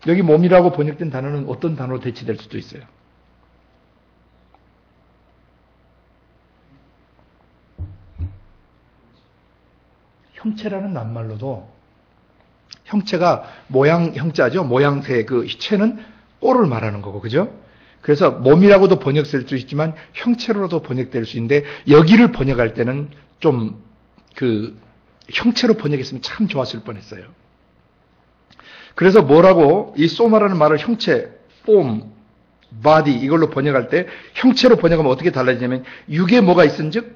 여기 몸이라고 번역된 단어는 어떤 단어로 대체될 수도 있어요? 형체라는 낱말로도 형체가 모양 형자죠. 모양새 그 체는 꼴을 말하는 거고 그죠? 그래서 몸이라고도 번역될 수 있지만 형체로도 번역될 수 있는데 여기를 번역할 때는 좀 그 형체로 번역했으면 참 좋았을 뻔했어요. 그래서 뭐라고 이 소마라는 말을 형체, form, body 이걸로 번역할 때 형체로 번역하면 어떻게 달라지냐면 육에 뭐가 있은즉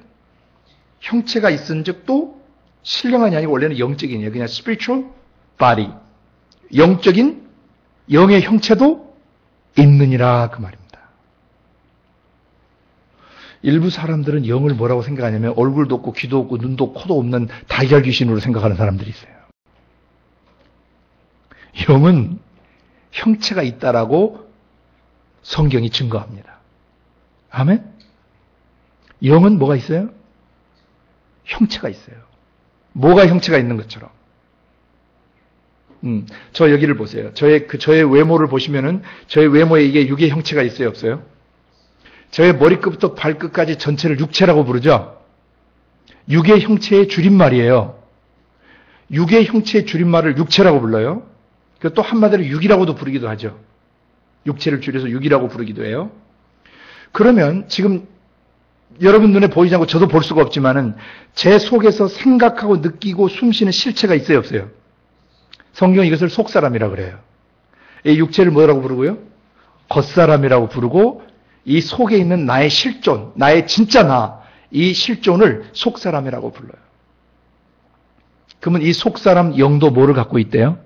형체가 있은즉 또 신령한이 아니고 원래는 영적인이에요. 그냥 spiritual body. 영적인 영의 형체도 있느니라 그 말입니다. 일부 사람들은 영을 뭐라고 생각하냐면 얼굴도 없고 귀도 없고 눈도 없고 코도 없는 달걀 귀신으로 생각하는 사람들이 있어요. 영은 형체가 있다라고 성경이 증거합니다. 아멘? 영은 뭐가 있어요? 형체가 있어요. 뭐가 형체가 있는 것처럼. 저 여기를 보세요. 저의 외모를 보시면은 저의 외모에 이게 육의 형체가 있어요, 없어요? 저의 머리끝부터 발끝까지 전체를 육체라고 부르죠? 육의 형체의 줄임말이에요. 육의 형체의 줄임말을 육체라고 불러요. 또 한마디로 육이라고도 부르기도 하죠. 육체를 줄여서 육이라고 부르기도 해요. 그러면 지금 여러분 눈에 보이지 않고 저도 볼 수가 없지만은 제 속에서 생각하고 느끼고 숨쉬는 실체가 있어요, 없어요? 성경은 이것을 속사람이라고 그래요. 이 육체를 뭐라고 부르고요? 겉사람이라고 부르고 이 속에 있는 나의 실존, 나의 진짜 나, 이 실존을 속사람이라고 불러요. 그러면 이 속사람 영도 뭐를 갖고 있대요?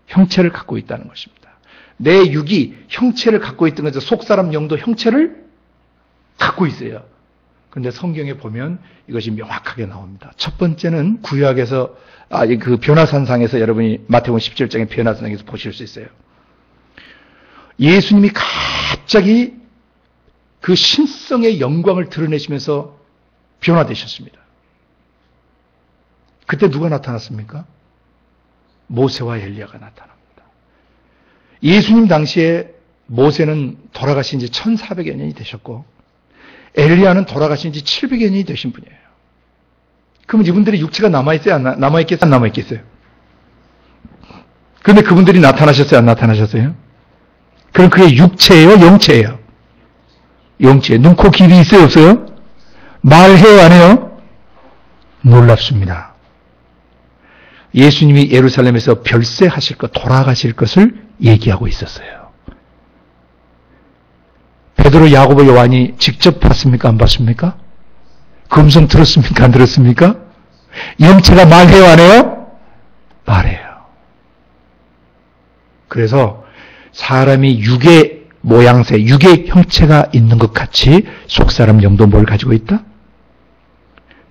형체를 갖고 있다는 것입니다. 내 육이 형체를 갖고 있던 거죠. 속사람 영도 형체를 갖고 있어요. 그런데 성경에 보면 이것이 명확하게 나옵니다. 첫 번째는 구약에서 그 변화산상에서 여러분이 마태복음 17장의 변화산상에서 보실 수 있어요. 예수님이 갑자기 그 신성의 영광을 드러내시면서 변화되셨습니다. 그때 누가 나타났습니까? 모세와 엘리야가 나타납니다. 예수님 당시에 모세는 돌아가신 지 1400여 년이 되셨고 엘리야는 돌아가신 지 700여 년이 되신 분이에요. 그럼 이분들의 육체가 남아있어요? 남아있겠어요? 안 남아있겠어요? 그런데 그분들이 나타나셨어요? 안 나타나셨어요? 그럼 그게 육체예요? 영체예요? 영체. 눈, 코, 귀이 있어요? 없어요? 말해요? 안 해요? 놀랍습니다. 예수님이 예루살렘에서 별세하실 것, 돌아가실 것을 얘기하고 있었어요. 베드로, 야고보, 요한이 직접 봤습니까? 안 봤습니까? 그 음성 들었습니까? 안 들었습니까? 영체가 말해요? 안 해요? 말해요. 그래서 사람이 육의 모양새, 육의 형체가 있는 것 같이 속사람 영도 뭘 가지고 있다?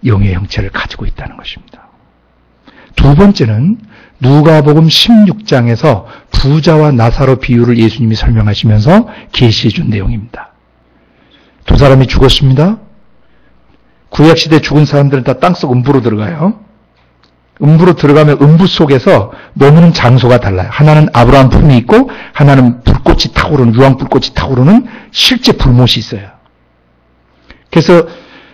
영의 형체를 가지고 있다는 것입니다. 두 번째는 누가복음 16장에서 부자와 나사로 비유를 예수님이 설명하시면서 계시해 준 내용입니다. 두 사람이 죽었습니다. 구약시대 죽은 사람들은 다 땅속 음부로 들어가요. 음부로 들어가면 음부 속에서 머무는 장소가 달라요. 하나는 아브라함 품이 있고 하나는 불꽃이 타오르는, 유황불꽃이 타오르는 실제 불못이 있어요. 그래서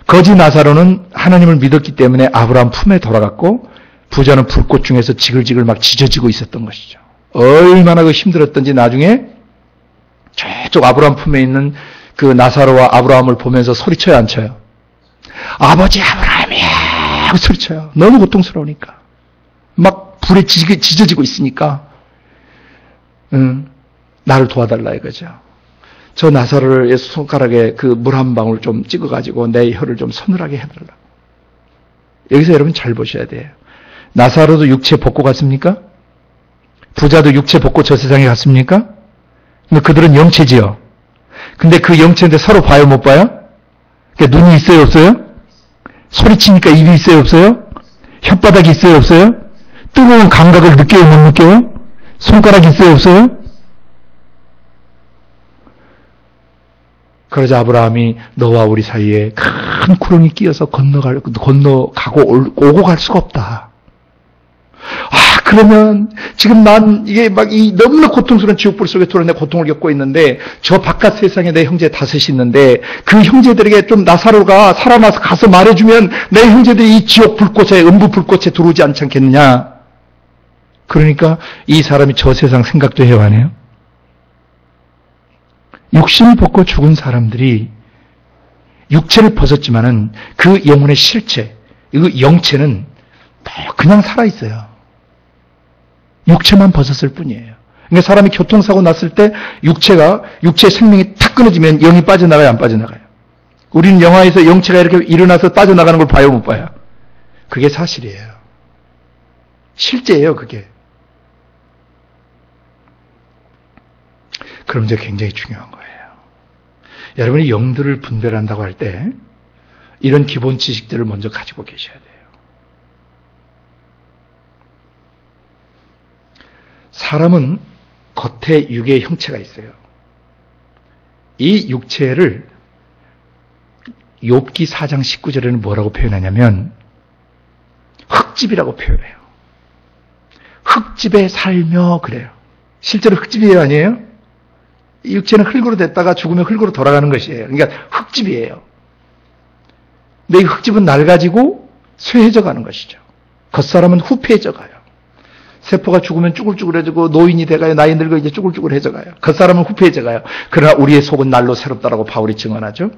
거지 나사로는 하나님을 믿었기 때문에 아브라함 품에 돌아갔고 부자는 불꽃 중에서 지글지글 막 지져지고 있었던 것이죠. 얼마나 그 힘들었던지 나중에 저쪽 아브라함 품에 있는 그 나사로와 아브라함을 보면서 소리쳐요, 안 쳐요? 아버지 아브라함이야! 하고 소리쳐요. 너무 고통스러우니까. 막 불에 지져지고 있으니까 나를 도와달라 이거죠. 저 나사로의 손가락에 그 물 한 방울 좀 찍어가지고 내 혀를 좀 서늘하게 해달라. 여기서 여러분 잘 보셔야 돼요. 나사로도 육체 벗고 갔습니까? 부자도 육체 벗고 저 세상에 갔습니까? 근데 그들은 영체지요. 근데 그 영체인데 서로 봐요, 못 봐요? 그러니까 눈이 있어요, 없어요? 소리치니까 입이 있어요, 없어요? 혓바닥이 있어요, 없어요? 뜨거운 감각을 느껴요, 못 느껴요? 손가락이 있어요, 없어요? 그러자 아브라함이 너와 우리 사이에 큰 구렁이 끼어서 건너가고 오고 갈 수가 없다. 아, 그러면 지금 난 이게 막 이 너무나 고통스러운 지옥불 속에 들어 내 고통을 겪고 있는데 저 바깥 세상에 내 형제 다섯이 있는데 그 형제들에게 좀 나사로가 살아나서 가서 말해주면 내 형제들이 이 지옥 불꽃에 음부 불꽃에 들어오지 않지 않겠느냐. 그러니까 이 사람이 저 세상 생각도 해야 하네요. 육신을 벗고 죽은 사람들이 육체를 벗었지만은 그 영혼의 실체, 그 영체는 그냥 살아있어요. 육체만 벗었을 뿐이에요. 그러니까 사람이 교통사고 났을 때 육체의 생명이 탁 끊어지면 영이 빠져나가요, 안 빠져나가요? 우리는 영화에서 영체가 이렇게 일어나서 빠져나가는 걸 봐요, 못 봐요? 그게 사실이에요. 실제예요, 그게. 그럼 이제 굉장히 중요한 거예요. 여러분이 영들을 분별한다고 할 때 이런 기본 지식들을 먼저 가지고 계셔야 돼요. 사람은 겉에 육의 형체가 있어요. 이 육체를 욥기 4장 19절에는 뭐라고 표현하냐면 흙집이라고 표현해요. 흙집에 살며 그래요. 실제로 흙집이에요, 아니에요? 이 육체는 흙으로 됐다가 죽으면 흙으로 돌아가는 것이에요. 그러니까 흙집이에요. 근데 이 흙집은 낡아지고 쇠해져 가는 것이죠. 겉사람은 후패해져 가요. 세포가 죽으면 쭈글쭈글해지고 노인이 돼가요. 나이 늙어 이제 쭈글쭈글해져 가요. 겉사람은 후패해져 가요. 그러나 우리의 속은 날로 새롭다라고 바울이 증언하죠.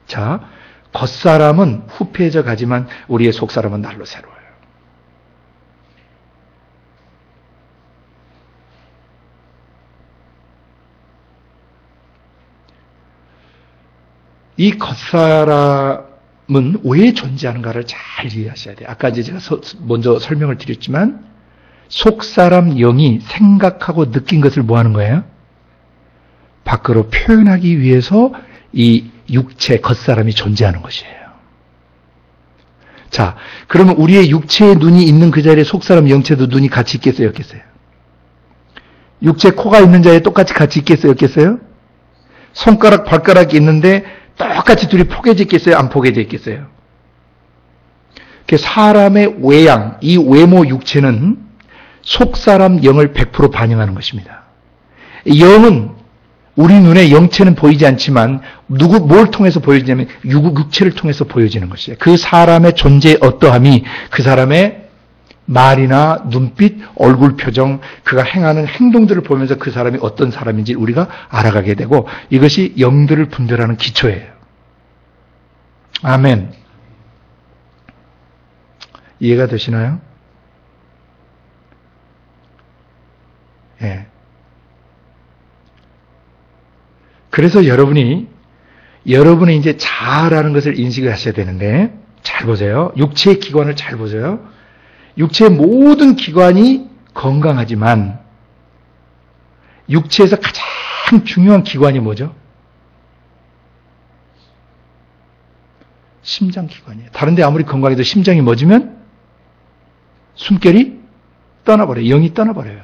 자, 겉사람은 후패해져 가지만 우리의 속사람은 날로 새로워요. 이 겉사람은 왜 존재하는가를 잘 이해하셔야 돼요. 아까 이제 제가 먼저 설명을 드렸지만 속사람 영이 생각하고 느낀 것을 뭐 하는 거예요? 밖으로 표현하기 위해서 이 육체, 겉사람이 존재하는 것이에요. 자, 그러면 우리의 육체의 눈이 있는 그 자리에 속사람 영체도 눈이 같이 있겠어요, 없겠어요? 육체 코가 있는 자리에 똑같이 같이 있겠어요, 없겠어요? 손가락, 발가락이 있는데 똑같이 둘이 포개져 있겠어요? 안 포개져 있겠어요? 사람의 외양, 이 외모 육체는 속사람 영을 100% 반영하는 것입니다. 영은 우리 눈에 영체는 보이지 않지만 뭘 통해서 보여지냐면 육체를 통해서 보여지는 것이에요. 그 사람의 존재의 어떠함이 그 사람의 말이나 눈빛, 얼굴 표정, 그가 행하는 행동들을 보면서 그 사람이 어떤 사람인지 우리가 알아가게 되고 이것이 영들을 분별하는 기초예요. 아멘. 이해가 되시나요? 예. 그래서 여러분이 이제 잘하는 것을 인식을 하셔야 되는데 잘 보세요. 육체의 기관을 잘 보세요. 육체의 모든 기관이 건강하지만 육체에서 가장 중요한 기관이 뭐죠? 심장기관이에요. 다른 데 아무리 건강해도 심장이 멎으면 숨결이 떠나버려요. 영이 떠나버려요.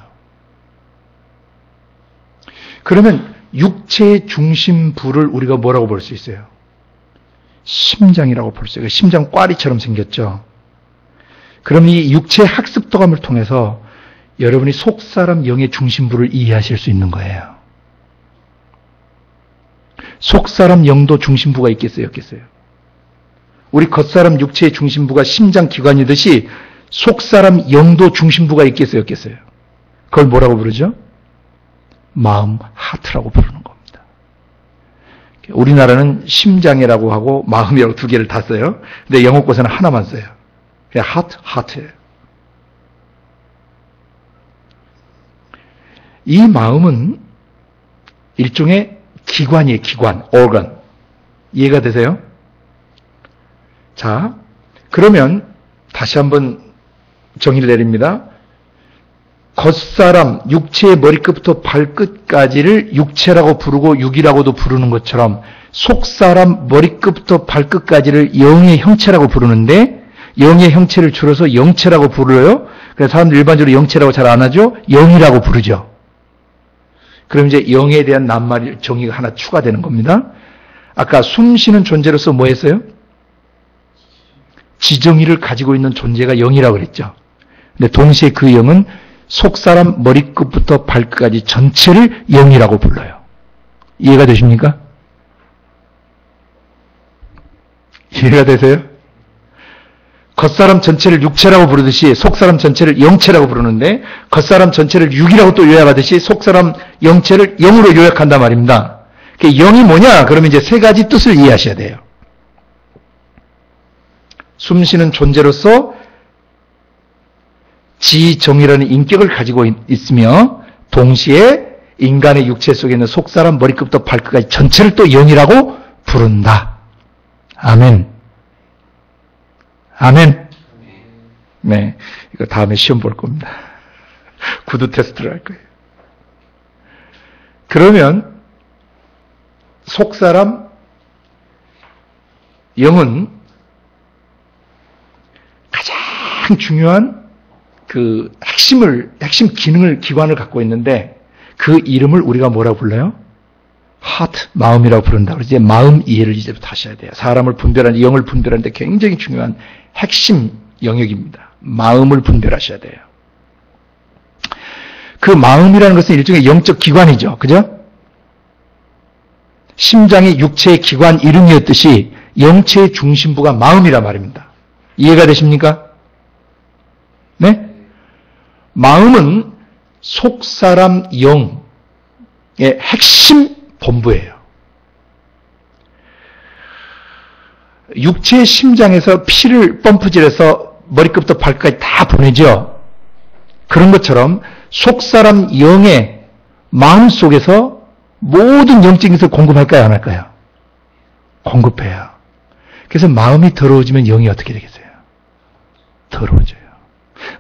그러면 육체의 중심부를 우리가 뭐라고 볼 수 있어요? 심장이라고 볼 수 있어요. 심장 꽈리처럼 생겼죠. 그럼 이 육체 학습도감을 통해서 여러분이 속사람 영의 중심부를 이해하실 수 있는 거예요. 속사람 영도 중심부가 있겠어요, 없겠어요? 우리 겉사람 육체의 중심부가 심장기관이듯이 속사람 영도 중심부가 있겠어요, 없겠어요? 그걸 뭐라고 부르죠? 마음, 하트라고 부르는 겁니다. 우리나라는 심장이라고 하고 마음이라고 두 개를 다 써요. 근데 영어권에서는 하나만 써요. 그냥 하트예요. 이 마음은 일종의 기관이에요, 기관, organ. 이해가 되세요? 자, 그러면 다시 한번 정의를 내립니다. 겉사람, 육체의 머리끝부터 발끝까지를 육체라고 부르고 육이라고도 부르는 것처럼 속사람 머리끝부터 발끝까지를 영의 형체라고 부르는데 영의 형체를 줄여서 영체라고 부르요. 그래서 사람들 일반적으로 영체라고 잘 안 하죠. 영이라고 부르죠. 그럼 이제 영에 대한 낱말 정의가 하나 추가되는 겁니다. 아까 숨쉬는 존재로서 뭐 했어요? 지정의를 가지고 있는 존재가 영이라고 그랬죠. 근데 동시에 그 영은 속사람 머리끝부터 발끝까지 전체를 영이라고 불러요. 이해가 되십니까? 이해가 되세요? 겉사람 전체를 육체라고 부르듯이 속사람 전체를 영체라고 부르는데 겉사람 전체를 육이라고 또 요약하듯이 속사람 영체를 영으로 요약한단 말입니다. 영이 뭐냐? 그러면 이제 세 가지 뜻을 이해하셔야 돼요. 숨쉬는 존재로서 지정이라는 인격을 가지고 있으며 동시에 인간의 육체 속에 있는 속사람 머리끝부터 발끝까지 전체를 또 영이라고 부른다. 아멘. 아멘. 네, 이거 다음에 시험 볼 겁니다. 구두 테스트를 할 거예요. 그러면 속사람 영은 가장 중요한 그 핵심 기관을 갖고 있는데 그 이름을 우리가 뭐라고 불러요? heart, 마음이라고 부른다고. 이제 마음 이해를 이제부터 하셔야 돼요. 사람을 분별하는, 영을 분별하는데 굉장히 중요한 핵심 영역입니다. 마음을 분별하셔야 돼요. 그 마음이라는 것은 일종의 영적 기관이죠. 그죠? 심장이 육체의 기관 이름이었듯이 영체의 중심부가 마음이란 말입니다. 이해가 되십니까? 네? 마음은 속사람 영의 핵심 본부예요. 육체의 심장에서 피를 펌프질해서 머리끝부터 발끝까지 다 보내죠. 그런 것처럼 속사람 영의 마음 속에서 모든 영적인 것을 공급할까요? 안 할까요? 공급해요. 그래서 마음이 더러워지면 영이 어떻게 되겠어요? 더러워져요.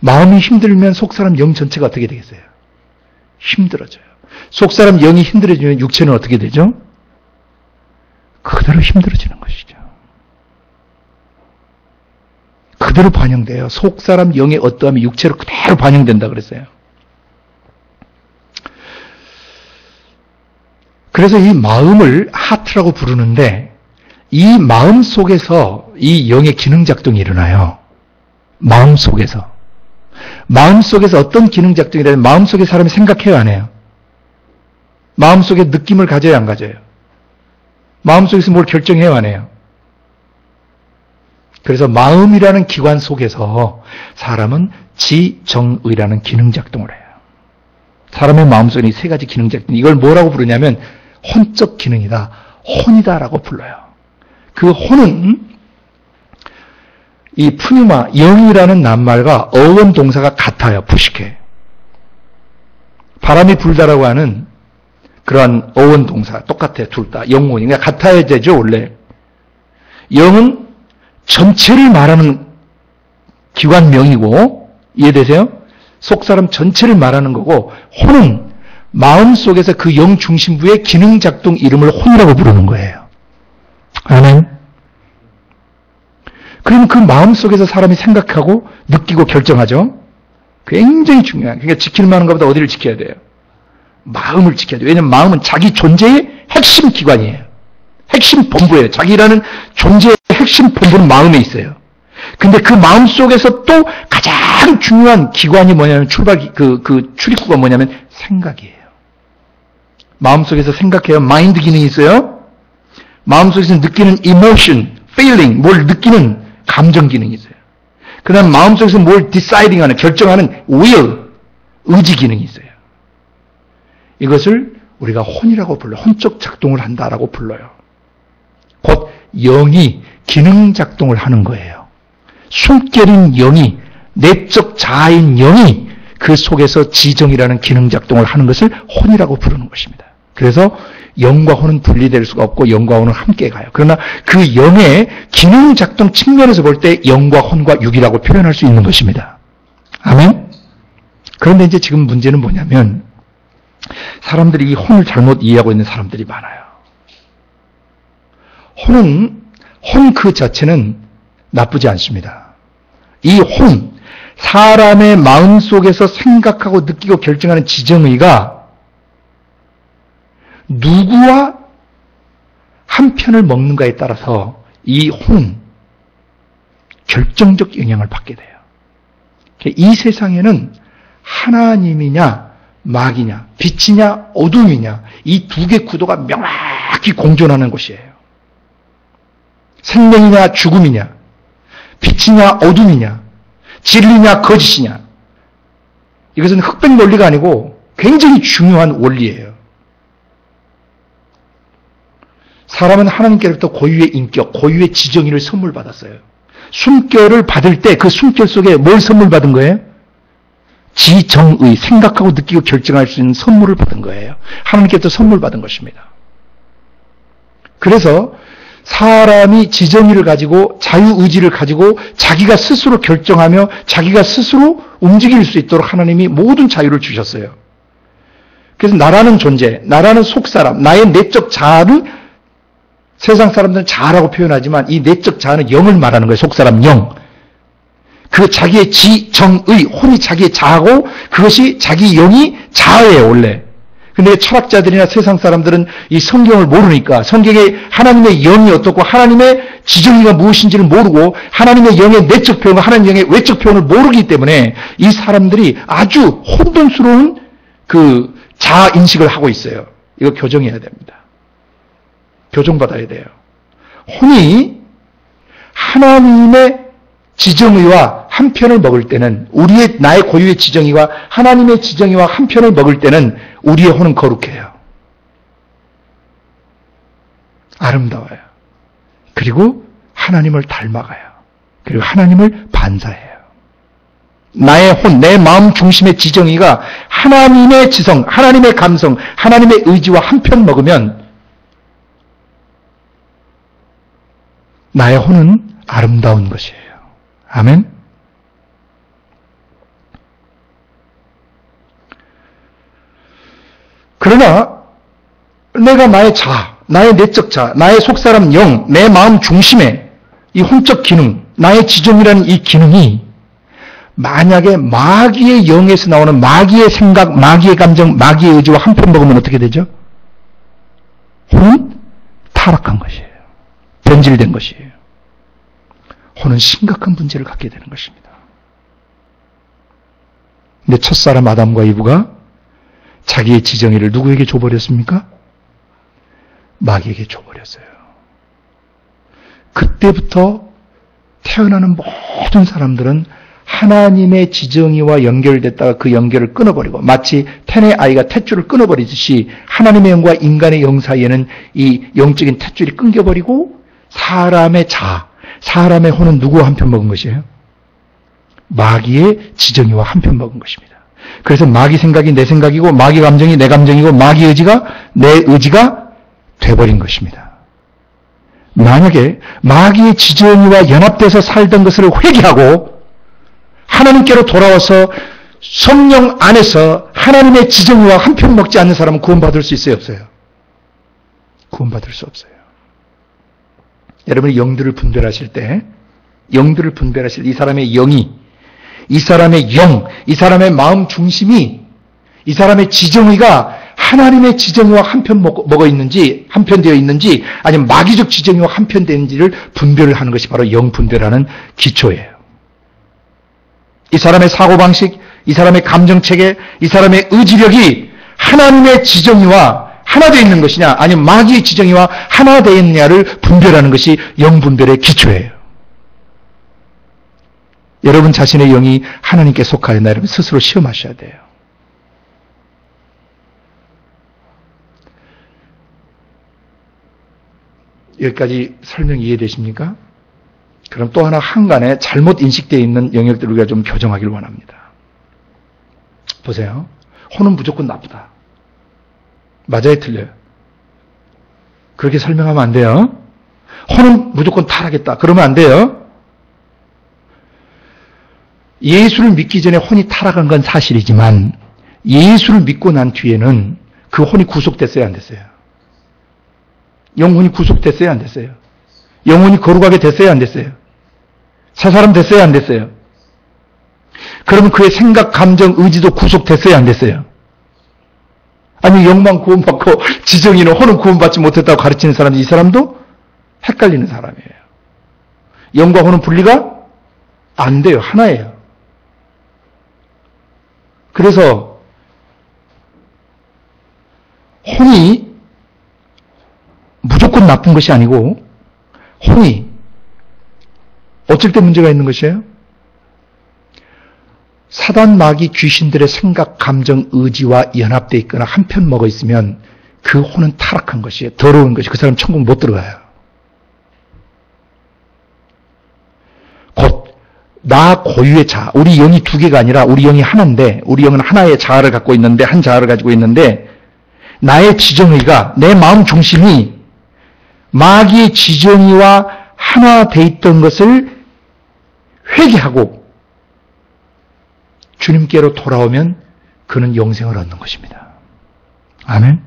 마음이 힘들면 속사람 영 전체가 어떻게 되겠어요? 힘들어져요. 속사람 영이 힘들어지면 육체는 어떻게 되죠? 그대로 힘들어지는 것이죠. 그대로 반영돼요. 속사람 영의 어떠함이 육체로 그대로 반영된다 그랬어요. 그래서 이 마음을 하트라고 부르는데 이 마음 속에서 이 영의 기능작동이 일어나요. 마음 속에서. 마음 속에서 어떤 기능작동이라면 마음 속에 사람이 생각해요, 안 해요? 마음 속에 느낌을 가져요, 안 가져요? 마음 속에서 뭘 결정해요, 안 해요? 그래서 마음이라는 기관 속에서 사람은 지정의라는 기능작동을 해요. 사람의 마음속에 이 세 가지 기능작동, 이걸 뭐라고 부르냐면 혼적 기능이다, 혼이다라고 불러요. 그 혼은 이 푸뉴마, 영이라는 낱말과 어원 동사가 같아요. 푸시케. 바람이 불다라고 하는 그러한 어원 동사 똑같아요. 둘 다 영혼이. 그러니까 같아야 되죠. 원래. 영은 전체를 말하는 기관명이고 이해되세요? 속사람 전체를 말하는 거고 혼은 마음속에서 그 영 중심부의 기능작동 이름을 혼이라고 부르는 거예요. 아멘. 그럼 그 마음속에서 사람이 생각하고 느끼고 결정하죠. 굉장히 중요한. 그러니까 지킬 만한 것보다 어디를 지켜야 돼요? 마음을 지켜야 돼요. 왜냐하면 마음은 자기 존재의 핵심 기관이에요. 핵심 본부예요. 자기라는 존재의 핵심 본부는 마음에 있어요. 근데 그 마음 속에서 또 가장 중요한 기관이 뭐냐면 출입구가 뭐냐면 생각이에요. 마음속에서 생각해요. 마인드 기능이 있어요. 마음속에서 느끼는 emotion, feeling, 뭘 느끼는 감정 기능이 있어요. 그 다음 마음속에서 뭘 deciding 하는, 결정하는 will, 의지 기능이 있어요. 이것을 우리가 혼이라고 불러요. 혼적 작동을 한다라고 불러요. 곧 영이 기능 작동을 하는 거예요. 숨결인 영이, 내적 자아인 영이 그 속에서 지정이라는 기능 작동을 하는 것을 혼이라고 부르는 것입니다. 그래서 영과 혼은 분리될 수가 없고 영과 혼은 함께 가요. 그러나 그 영의 기능 작동 측면에서 볼 때 영과 혼과 육이라고 표현할 수 있는 것입니다. 아멘? 그런데 이제 지금 문제는 뭐냐면 사람들이 이 혼을 잘못 이해하고 있는 사람들이 많아요. 혼 그 자체는 나쁘지 않습니다. 이 혼, 사람의 마음속에서 생각하고 느끼고 결정하는 지정의가 누구와 한 편을 먹는가에 따라서 이 혼은 결정적 영향을 받게 돼요. 이 세상에는 하나님이냐 마귀냐, 빛이냐 어둠이냐, 이 두 개 구도가 명확히 공존하는 곳이에요. 생명이냐 죽음이냐, 빛이냐 어둠이냐, 진리냐 거짓이냐. 이것은 흑백 논리가 아니고 굉장히 중요한 원리예요. 사람은 하나님께로부터 고유의 인격, 고유의 지정의를 선물 받았어요. 숨결을 받을 때 그 숨결 속에 뭘 선물 받은 거예요? 지정의, 생각하고 느끼고 결정할 수 있는 선물을 받은 거예요. 하나님께서 선물 받은 것입니다. 그래서 사람이 지정의를 가지고 자유의지를 가지고 자기가 스스로 결정하며 자기가 스스로 움직일 수 있도록 하나님이 모든 자유를 주셨어요. 그래서 나라는 존재, 나라는 속사람, 나의 내적 자아를 세상 사람들은 자아라고 표현하지만 이 내적 자아는 영을 말하는 거예요. 속사람 영. 그 자기의 지정의, 혼이 자기의 자아고 그것이 자기 영이 자아예요, 원래. 근데 철학자들이나 세상 사람들은 이 성경을 모르니까 성경에 하나님의 영이 어떻고 하나님의 지정의가 무엇인지를 모르고 하나님의 영의 내적 표현과 하나님의 영의 외적 표현을 모르기 때문에 이 사람들이 아주 혼돈스러운 그 자아 인식을 하고 있어요. 이거 교정해야 됩니다. 교정받아야 돼요. 혼이 하나님의 지정의와 한 편을 먹을 때는 우리의 나의 고유의 지정의와 하나님의 지정의와 한 편을 먹을 때는 우리의 혼은 거룩해요. 아름다워요. 그리고 하나님을 닮아가요. 그리고 하나님을 반사해요. 나의 혼, 내 마음 중심의 지정의가 하나님의 지성, 하나님의 감성, 하나님의 의지와 한 편 먹으면 나의 혼은 아름다운 것이에요. 아멘? 그러나 내가 나의 자아, 나의 내적 자아, 나의 속사람 영, 내 마음 중심의 이 혼적 기능, 나의 지정이라는 이 기능이 만약에 마귀의 영에서 나오는 마귀의 생각, 마귀의 감정, 마귀의 의지와 한편 먹으면 어떻게 되죠? 혼은 타락한 것이에요. 변질된 것이에요. 혼은 심각한 문제를 갖게 되는 것입니다. 근데 첫사람 아담과 이브가 자기의 지정의를 누구에게 줘버렸습니까? 마귀에게 줘버렸어요. 그때부터 태어나는 모든 사람들은 하나님의 지정의와 연결됐다가 그 연결을 끊어버리고 마치 텐의 아이가 탯줄을 끊어버리듯이 하나님의 영과 인간의 영 사이에는 이 영적인 탯줄이 끊겨버리고 사람의 자아, 사람의 혼은 누구와 한편 먹은 것이에요? 마귀의 지정의와 한편 먹은 것입니다. 그래서 마귀 생각이 내 생각이고 마귀 감정이 내 감정이고 마귀 의지가 내 의지가 돼버린 것입니다. 만약에 마귀의 지정의와 연합돼서 살던 것을 회개하고 하나님께로 돌아와서 성령 안에서 하나님의 지정의와 한편 먹지 않는 사람은 구원받을 수 있어요, 없어요? 구원받을 수 없어요. 여러분이 영들을 분별하실 때, 이 사람의 영이, 이 사람의 영, 이 사람의 마음 중심이, 이 사람의 지정의가 하나님의 지정의와 한편 먹어 있는지, 한편 되어 있는지, 아니면 마귀적 지정의와 한편 되는지를 분별을 하는 것이 바로 영 분별하는 기초예요. 이 사람의 사고방식, 이 사람의 감정체계, 이 사람의 의지력이 하나님의 지정의와 하나 되어 있는 것이냐, 아니면 마귀의 지정의와 하나 되어 있느냐를 분별하는 것이 영 분별의 기초예요. 여러분 자신의 영이 하나님께 속하였나 여러분 스스로 시험하셔야 돼요. 여기까지 설명 이해되십니까? 그럼 또 하나 한간에 잘못 인식되어 있는 영역들을 우리가 좀 교정하기를 원합니다. 보세요. 혼은 무조건 나쁘다. 맞아요, 틀려요? 그렇게 설명하면 안 돼요. 혼은 무조건 타락했다. 그러면 안 돼요. 예수를 믿기 전에 혼이 타락한 건 사실이지만 예수를 믿고 난 뒤에는 그 혼이 구속됐어요, 안 됐어요? 영혼이 구속됐어요, 안 됐어요? 영혼이 거룩하게 됐어요, 안 됐어요? 새 사람 됐어요, 안 됐어요? 그러면 그의 생각, 감정, 의지도 구속됐어요, 안 됐어요? 아니, 영만 구원받고 지정이는 혼은 구원받지 못했다고 가르치는 사람이 이 사람도 헷갈리는 사람이에요. 영과 혼은 분리가 안 돼요. 하나예요. 그래서 혼이 무조건 나쁜 것이 아니고 혼이 어쩔 때 문제가 있는 것이에요? 사단, 마귀, 귀신들의 생각, 감정, 의지와 연합되어 있거나 한편 먹어 있으면 그 혼은 타락한 것이에요. 더러운 것이. 그 사람 천국 못 들어가요. 곧 나 고유의 자아. 우리 영이 두 개가 아니라 우리 영이 하나인데, 우리 영은 하나의 자아를 갖고 있는데, 한 자아를 가지고 있는데, 나의 지정의가, 내 마음 중심이 마귀의 지정의와 하나 돼 있던 것을 회개하고 주님께로 돌아오면 그는 영생을 얻는 것입니다. 아멘.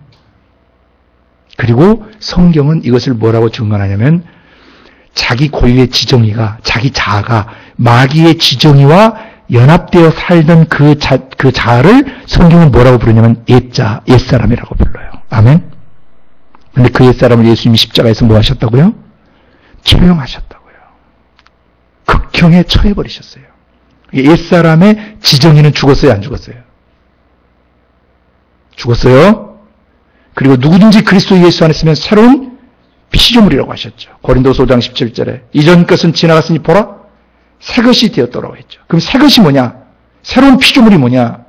그리고 성경은 이것을 뭐라고 증언하냐면 자기 고유의 지정의가, 자기 자아가 마귀의 지정의와 연합되어 살던 그 자아를 성경은 뭐라고 부르냐면 옛사람이라고 불러요. 아멘. 근데 그 옛사람을 예수님이 십자가에서 뭐 하셨다고요? 처형하셨다고요. 극형에 처해버리셨어요. 옛사람의 지정의는 죽었어요, 안 죽었어요? 죽었어요. 그리고 누구든지 그리스도 예수 안에 있으면 새로운 피조물이라고 하셨죠. 고린도서 5장 17절에 이전 것은 지나갔으니 보라 새 것이 되었더라고 했죠. 그럼 새 것이 뭐냐? 새로운 피조물이 뭐냐?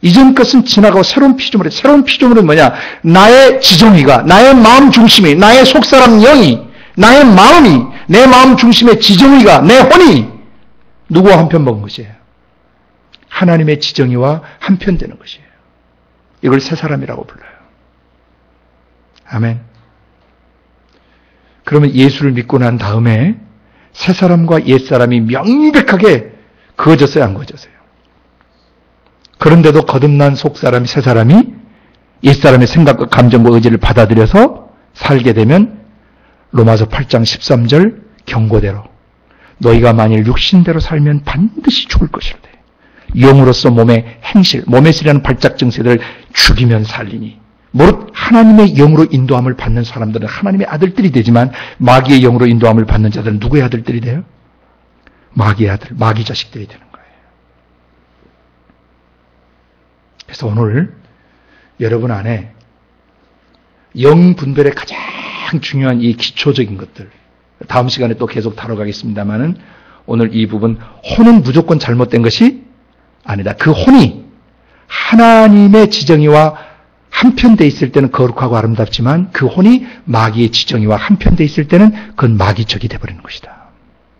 이전 것은 지나가고 새로운 피조물이, 새로운 피조물은 뭐냐? 나의 지정의가, 나의 마음 중심이, 나의 속사람 영이, 나의 마음이, 내 마음 중심의 지정의가, 내 혼이 누구와 한편 먹은 것이에요? 하나님의 지정의와 한편 되는 것이에요. 이걸 새 사람이라고 불러요. 아멘. 그러면 예수를 믿고 난 다음에 새 사람과 옛 사람이 명백하게 그어졌어요, 안 그어졌어요? 그런데도 거듭난 속 사람이, 새 사람이 옛 사람의 생각과 감정과 의지를 받아들여서 살게 되면 로마서 8장 13절 경고대로 너희가 만일 육신대로 살면 반드시 죽을 것이로되 영으로서 몸의 행실, 몸의 실이라는 발작 증세들을 죽이면 살리니 무릇 하나님의 영으로 인도함을 받는 사람들은 하나님의 아들들이 되지만 마귀의 영으로 인도함을 받는 자들은 누구의 아들들이 돼요? 마귀의 아들, 마귀 자식들이 되는 거예요. 그래서 오늘 여러분 안에 영 분별의 가장 중요한 이 기초적인 것들, 다음 시간에 또 계속 다뤄가겠습니다만은 오늘 이 부분, 혼은 무조건 잘못된 것이 아니다. 그 혼이 하나님의 지정의와 한편돼 있을 때는 거룩하고 아름답지만 그 혼이 마귀의 지정의와 한편돼 있을 때는 그건 마귀적이 돼버리는 것이다.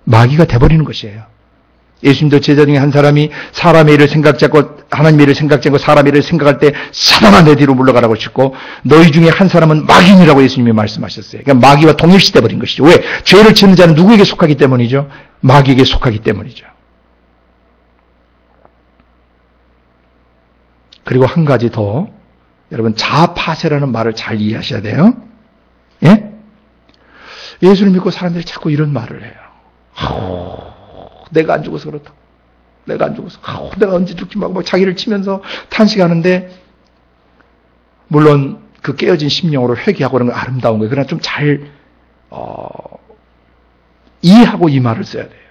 마귀가 돼버리는 것이에요. 예수님도 제자 중에 한 사람이 사람의 일을 생각지 않고 하나님의 일을 생각지 않고 사람의 일을 생각할 때 사단아 내 뒤로 물러가라고 하셨고 너희 중에 한 사람은 마귀인이라고 예수님이 말씀하셨어요. 그러니까 마귀와 동일시돼 버린 것이죠. 왜? 죄를 짓는 자는 누구에게 속하기 때문이죠? 마귀에게 속하기 때문이죠. 그리고 한 가지 더 여러분 자아파세라는 말을 잘 이해하셔야 돼요. 예? 예수를 믿고 사람들이 자꾸 이런 말을 해요. 내가 안 죽어서 그렇다. 내가 안 죽어서. 내가 언제 죽지 말고 자기를 치면서 탄식하는데 물론 그 깨어진 심령으로 회개하고 그런 건 아름다운 거예요. 그러나 좀 잘 이해하고 이 말을 써야 돼요.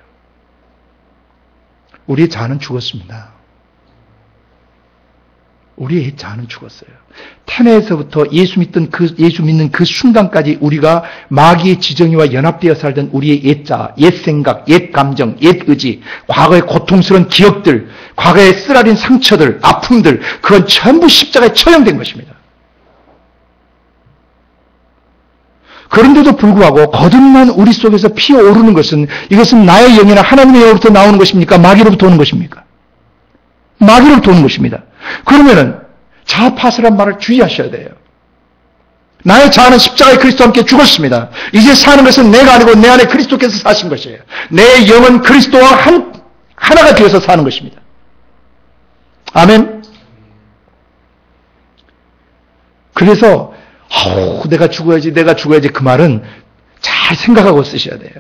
우리의 자아는 죽었습니다. 우리의 자아는 죽었어요. 태내에서부터 예수 믿는 그 순간까지 우리가 마귀의 지정의와 연합되어 살던 우리의 옛 자아, 옛 생각, 옛 감정, 옛 의지, 과거의 고통스러운 기억들, 과거의 쓰라린 상처들, 아픔들, 그건 전부 십자가에 처형된 것입니다. 그런데도 불구하고 거듭난 우리 속에서 피어오르는 것은 이것은 나의 영이나 하나님의 영으로부터 나오는 것입니까? 마귀로부터 오는 것입니까? 마귀로부터 오는 것입니다. 그러면은 자아파세란 말을 주의하셔야 돼요. 나의 자아는 십자가에 그리스도와 함께 죽었습니다. 이제 사는 것은 내가 아니고 내 안에 그리스도께서 사신 것이에요. 내 영은 그리스도와 하나가 되어서 사는 것입니다. 아멘. 그래서 내가 죽어야지 그 말은 잘 생각하고 쓰셔야 돼요.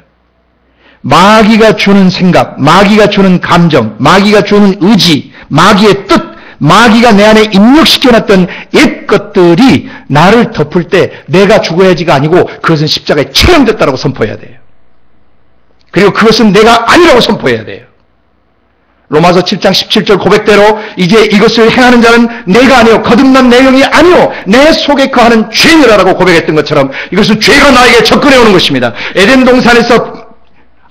마귀가 주는 생각, 마귀가 주는 감정, 마귀가 주는 의지, 마귀의 뜻, 마귀가 내 안에 입력시켜놨던 옛 것들이 나를 덮을 때 내가 죽어야지가 아니고 그것은 십자가에 처형됐다라고 선포해야 돼요. 그리고 그것은 내가 아니라고 선포해야 돼요. 로마서 7장 17절 고백대로 이제 이것을 행하는 자는 내가 아니요 거듭난 내 영이 아니요 내 속에 거하는 죄니라라고 고백했던 것처럼 이것은 죄가 나에게 접근해 오는 것입니다. 에덴 동산에서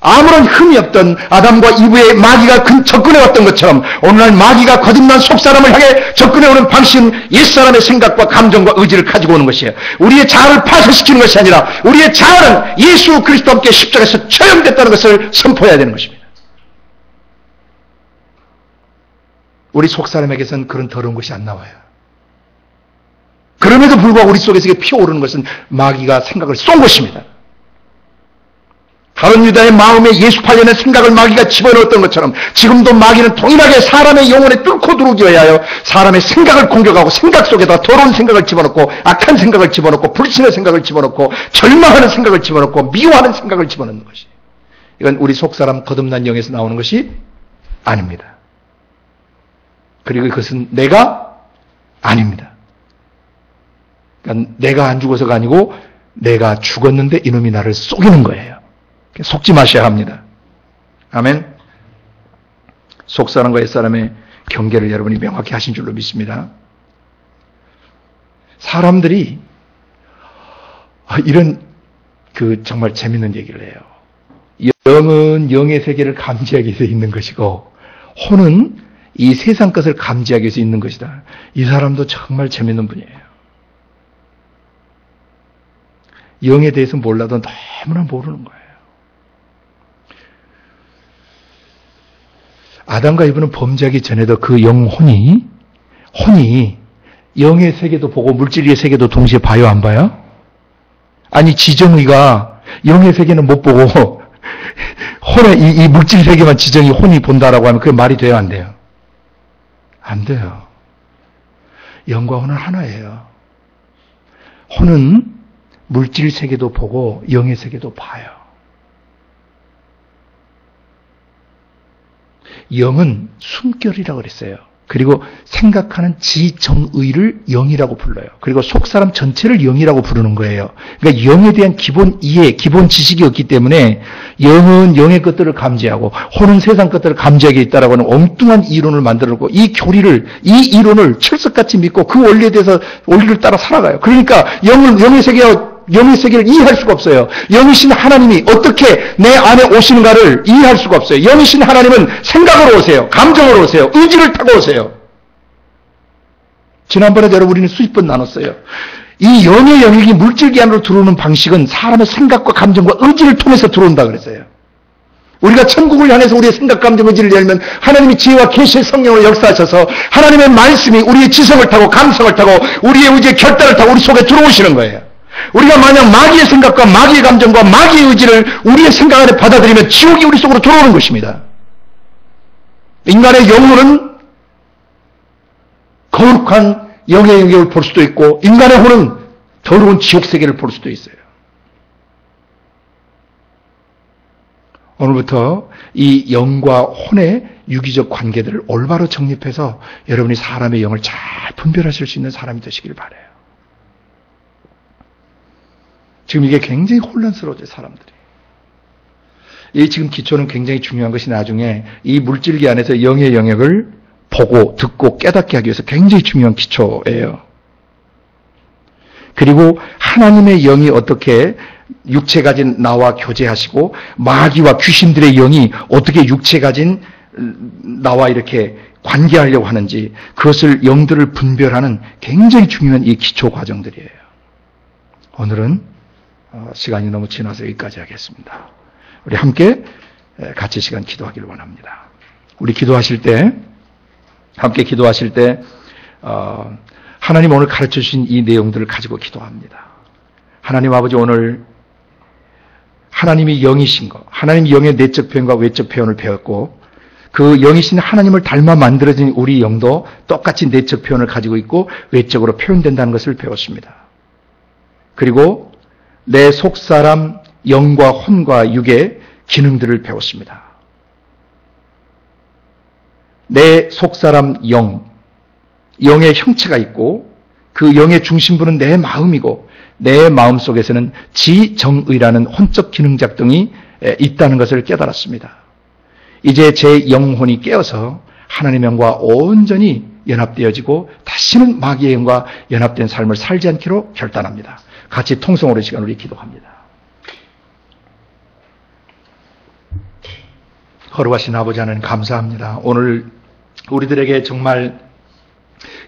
아무런 흠이 없던 아담과 이브의 마귀가 접근해 왔던 것처럼 오늘날 마귀가 거듭난 속사람을 향해 접근해 오는 방식은 옛사람의 생각과 감정과 의지를 가지고 오는 것이에요. 우리의 자아를 파쇄시키는 것이 아니라 우리의 자아는 예수 그리스도와 함께 십자가에서 처형됐다는 것을 선포해야 되는 것입니다. 우리 속사람에게서는 그런 더러운 것이 안 나와요. 그럼에도 불구하고 우리 속에서 피어오르는 것은 마귀가 생각을 쏜 것입니다. 다른 유다의 마음에 예수팔려는 생각을 마귀가 집어넣었던 것처럼 지금도 마귀는 동일하게 사람의 영혼에 뚫고 들어오기 위하여 사람의 생각을 공격하고 생각 속에다 더러운 생각을 집어넣고 악한 생각을 집어넣고 불신의 생각을 집어넣고 절망하는 생각을 집어넣고 미워하는 생각을 집어넣는 것이 이건 우리 속사람 거듭난 영에서 나오는 것이 아닙니다. 그리고 그것은 내가 아닙니다. 그러니까 내가 안 죽어서가 아니고 내가 죽었는데 이놈이 나를 속이는 거예요. 속지 마셔야 합니다. 아멘. 속사람과 옛사람의 경계를 여러분이 명확히 하신 줄로 믿습니다. 사람들이 이런 정말 재밌는 얘기를 해요. 영은 영의 세계를 감지하기 위해서 있는 것이고 혼은 이 세상 것을 감지하기 위해서 있는 것이다. 이 사람도 정말 재밌는 분이에요. 영에 대해서 몰라도 너무나 모르는 거예요. 아담과 이브는 범죄하기 전에도 그 영혼이 영의 세계도 보고 물질의 세계도 동시에 봐요, 안 봐요? 아니 지정의가 영의 세계는 못 보고 혼의 이 물질 세계만 지정이 혼이 본다라고 하면 그게 말이 돼요, 안 돼요? 안 돼요. 영과 혼은 하나예요. 혼은 물질 세계도 보고 영의 세계도 봐요. 영은 숨결이라고 그랬어요. 그리고 생각하는 지정의를 영이라고 불러요. 그리고 속사람 전체를 영이라고 부르는 거예요. 그러니까 영에 대한 기본 이해, 기본 지식이 없기 때문에 영은 영의 것들을 감지하고 혼은 세상 것들을 감지하게 있다라고 하는 엉뚱한 이론을 만들었고 이 이론을 철석같이 믿고 그 원리에 대해서 원리를 따라 살아가요. 그러니까 영의 세계를 이해할 수가 없어요. 영이신 하나님이 어떻게 내 안에 오시는가를 이해할 수가 없어요. 영이신 하나님은 생각으로 오세요. 감정으로 오세요. 의지를 타고 오세요. 지난번에 여러분 우리는 수십 번 나눴어요. 이 영의 영역이 물질기 안으로 들어오는 방식은 사람의 생각과 감정과 의지를 통해서 들어온다 그랬어요. 우리가 천국을 향해서 우리의 생각, 감정, 의지를 열면 하나님이 지혜와 계시의 성령으로 역사하셔서 하나님의 말씀이 우리의 지성을 타고 감성을 타고 우리의 의지의 결단을 타고 우리 속에 들어오시는 거예요. 우리가 만약 마귀의 생각과 마귀의 감정과 마귀의 의지를 우리의 생각 안에 받아들이면 지옥이 우리 속으로 들어오는 것입니다. 인간의 영혼은 거룩한 영의 영역을 볼 수도 있고 인간의 혼은 더러운 지옥 세계를 볼 수도 있어요. 오늘부터 이 영과 혼의 유기적 관계들을 올바로 정립해서 여러분이 사람의 영을 잘 분별하실 수 있는 사람이 되시길 바라요. 지금 이게 굉장히 혼란스러워져요, 사람들이. 이 지금 기초는 굉장히 중요한 것이 나중에 이 물질기 안에서 영의 영역을 보고 듣고 깨닫게 하기 위해서 굉장히 중요한 기초예요. 그리고 하나님의 영이 어떻게 육체 가진 나와 교제하시고 마귀와 귀신들의 영이 어떻게 육체 가진 나와 이렇게 관계하려고 하는지 그것을 영들을 분별하는 굉장히 중요한 이 기초 과정들이에요. 오늘은 시간이 너무 지나서 여기까지 하겠습니다. 우리 함께 같이 시간 기도하기를 원합니다. 우리 기도하실 때 함께 기도하실 때 하나님 오늘 가르쳐 주신 이 내용들을 가지고 기도합니다. 하나님 아버지 오늘 하나님이 영이신 것, 하나님 영의 내적 표현과 외적 표현을 배웠고 그 영이신 하나님을 닮아 만들어진 우리 영도 똑같이 내적 표현을 가지고 있고 외적으로 표현된다는 것을 배웠습니다. 그리고 내 속사람 영과 혼과 육의 기능들을 배웠습니다. 내 속사람 영의 형체가 있고 그 영의 중심부는 내 마음이고 내 마음 속에서는 지정의라는 혼적 기능 작동이 있다는 것을 깨달았습니다. 이제 제 영혼이 깨어서 하나님의 영과 온전히 연합되어지고 다시는 마귀의 영과 연합된 삶을 살지 않기로 결단합니다. 같이 통성으로 시간 우리 기도합니다. 거룩하신 아버지 하나님 감사합니다. 오늘 우리들에게 정말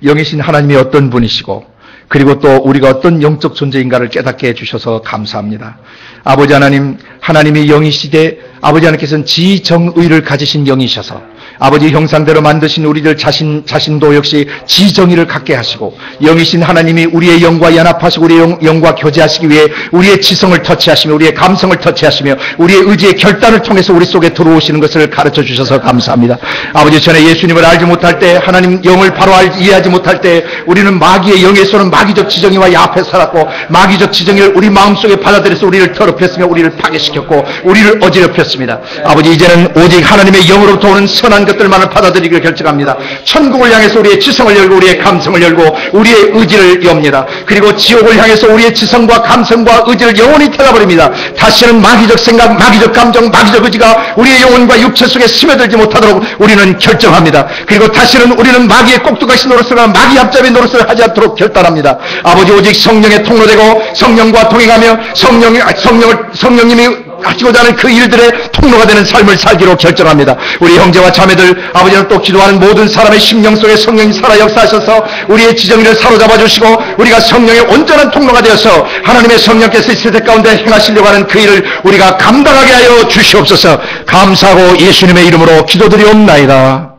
영이신 하나님이 어떤 분이시고 그리고 또 우리가 어떤 영적 존재인가를 깨닫게 해주셔서 감사합니다. 아버지 하나님, 하나님이 영이시되 아버지 하나님께서는 지정의를 가지신 영이셔서 아버지 형상대로 만드신 우리들 자신도 역시 지정의를 갖게 하시고 영이신 하나님이 우리의 영과 연합하시고 우리의 영과 교제하시기 위해 우리의 지성을 터치하시며 우리의 감성을 터치하시며 우리의 의지의 결단을 통해서 우리 속에 들어오시는 것을 가르쳐 주셔서 감사합니다. 아버지 전에 예수님을 알지 못할 때 하나님 영을 바로 이해하지 못할 때 우리는 마귀의 영에 쏘는 마귀적 지정의와 야합해 살았고 마귀적 지정의를 우리 마음속에 받아들여서 우리를 더럽혔으며 우리를 파괴시켰고 우리를 어지럽혔습니다. 아버지 이제는 오직 하나님의 영으로부터 오는 선한 것들만을 받아들이기를 결정합니다. 천국을 향해서 우리의 지성을 열고 우리의 감성을 열고 우리의 의지를 엽니다. 그리고 지옥을 향해서 우리의 지성과 감성과 의지를 영원히 닫아버립니다. 다시는 마귀적 생각, 마귀적 감정, 마귀적 의지가 우리의 영혼과 육체 속에 스며들지 못하도록 우리는 결정합니다. 그리고 다시는 우리는 마귀의 꼭두가시 노릇을 하는 마귀 앞잡이 노릇을 하지 않도록 결단합니다. 아버지 오직 성령에 통로되고 성령과 동행하며 성령님이 하시고자 하는 그 일들의 통로가 되는 삶을 살기로 결정합니다. 우리 형제와 자매들 아버지는 또 기도하는 모든 사람의 심령 속에 성령이 살아 역사하셔서 우리의 지정의를 사로잡아 주시고 우리가 성령의 온전한 통로가 되어서 하나님의 성령께서 이 세대 가운데 행하시려고 하는 그 일을 우리가 감당하게 하여 주시옵소서. 감사하고 예수님의 이름으로 기도드리옵나이다.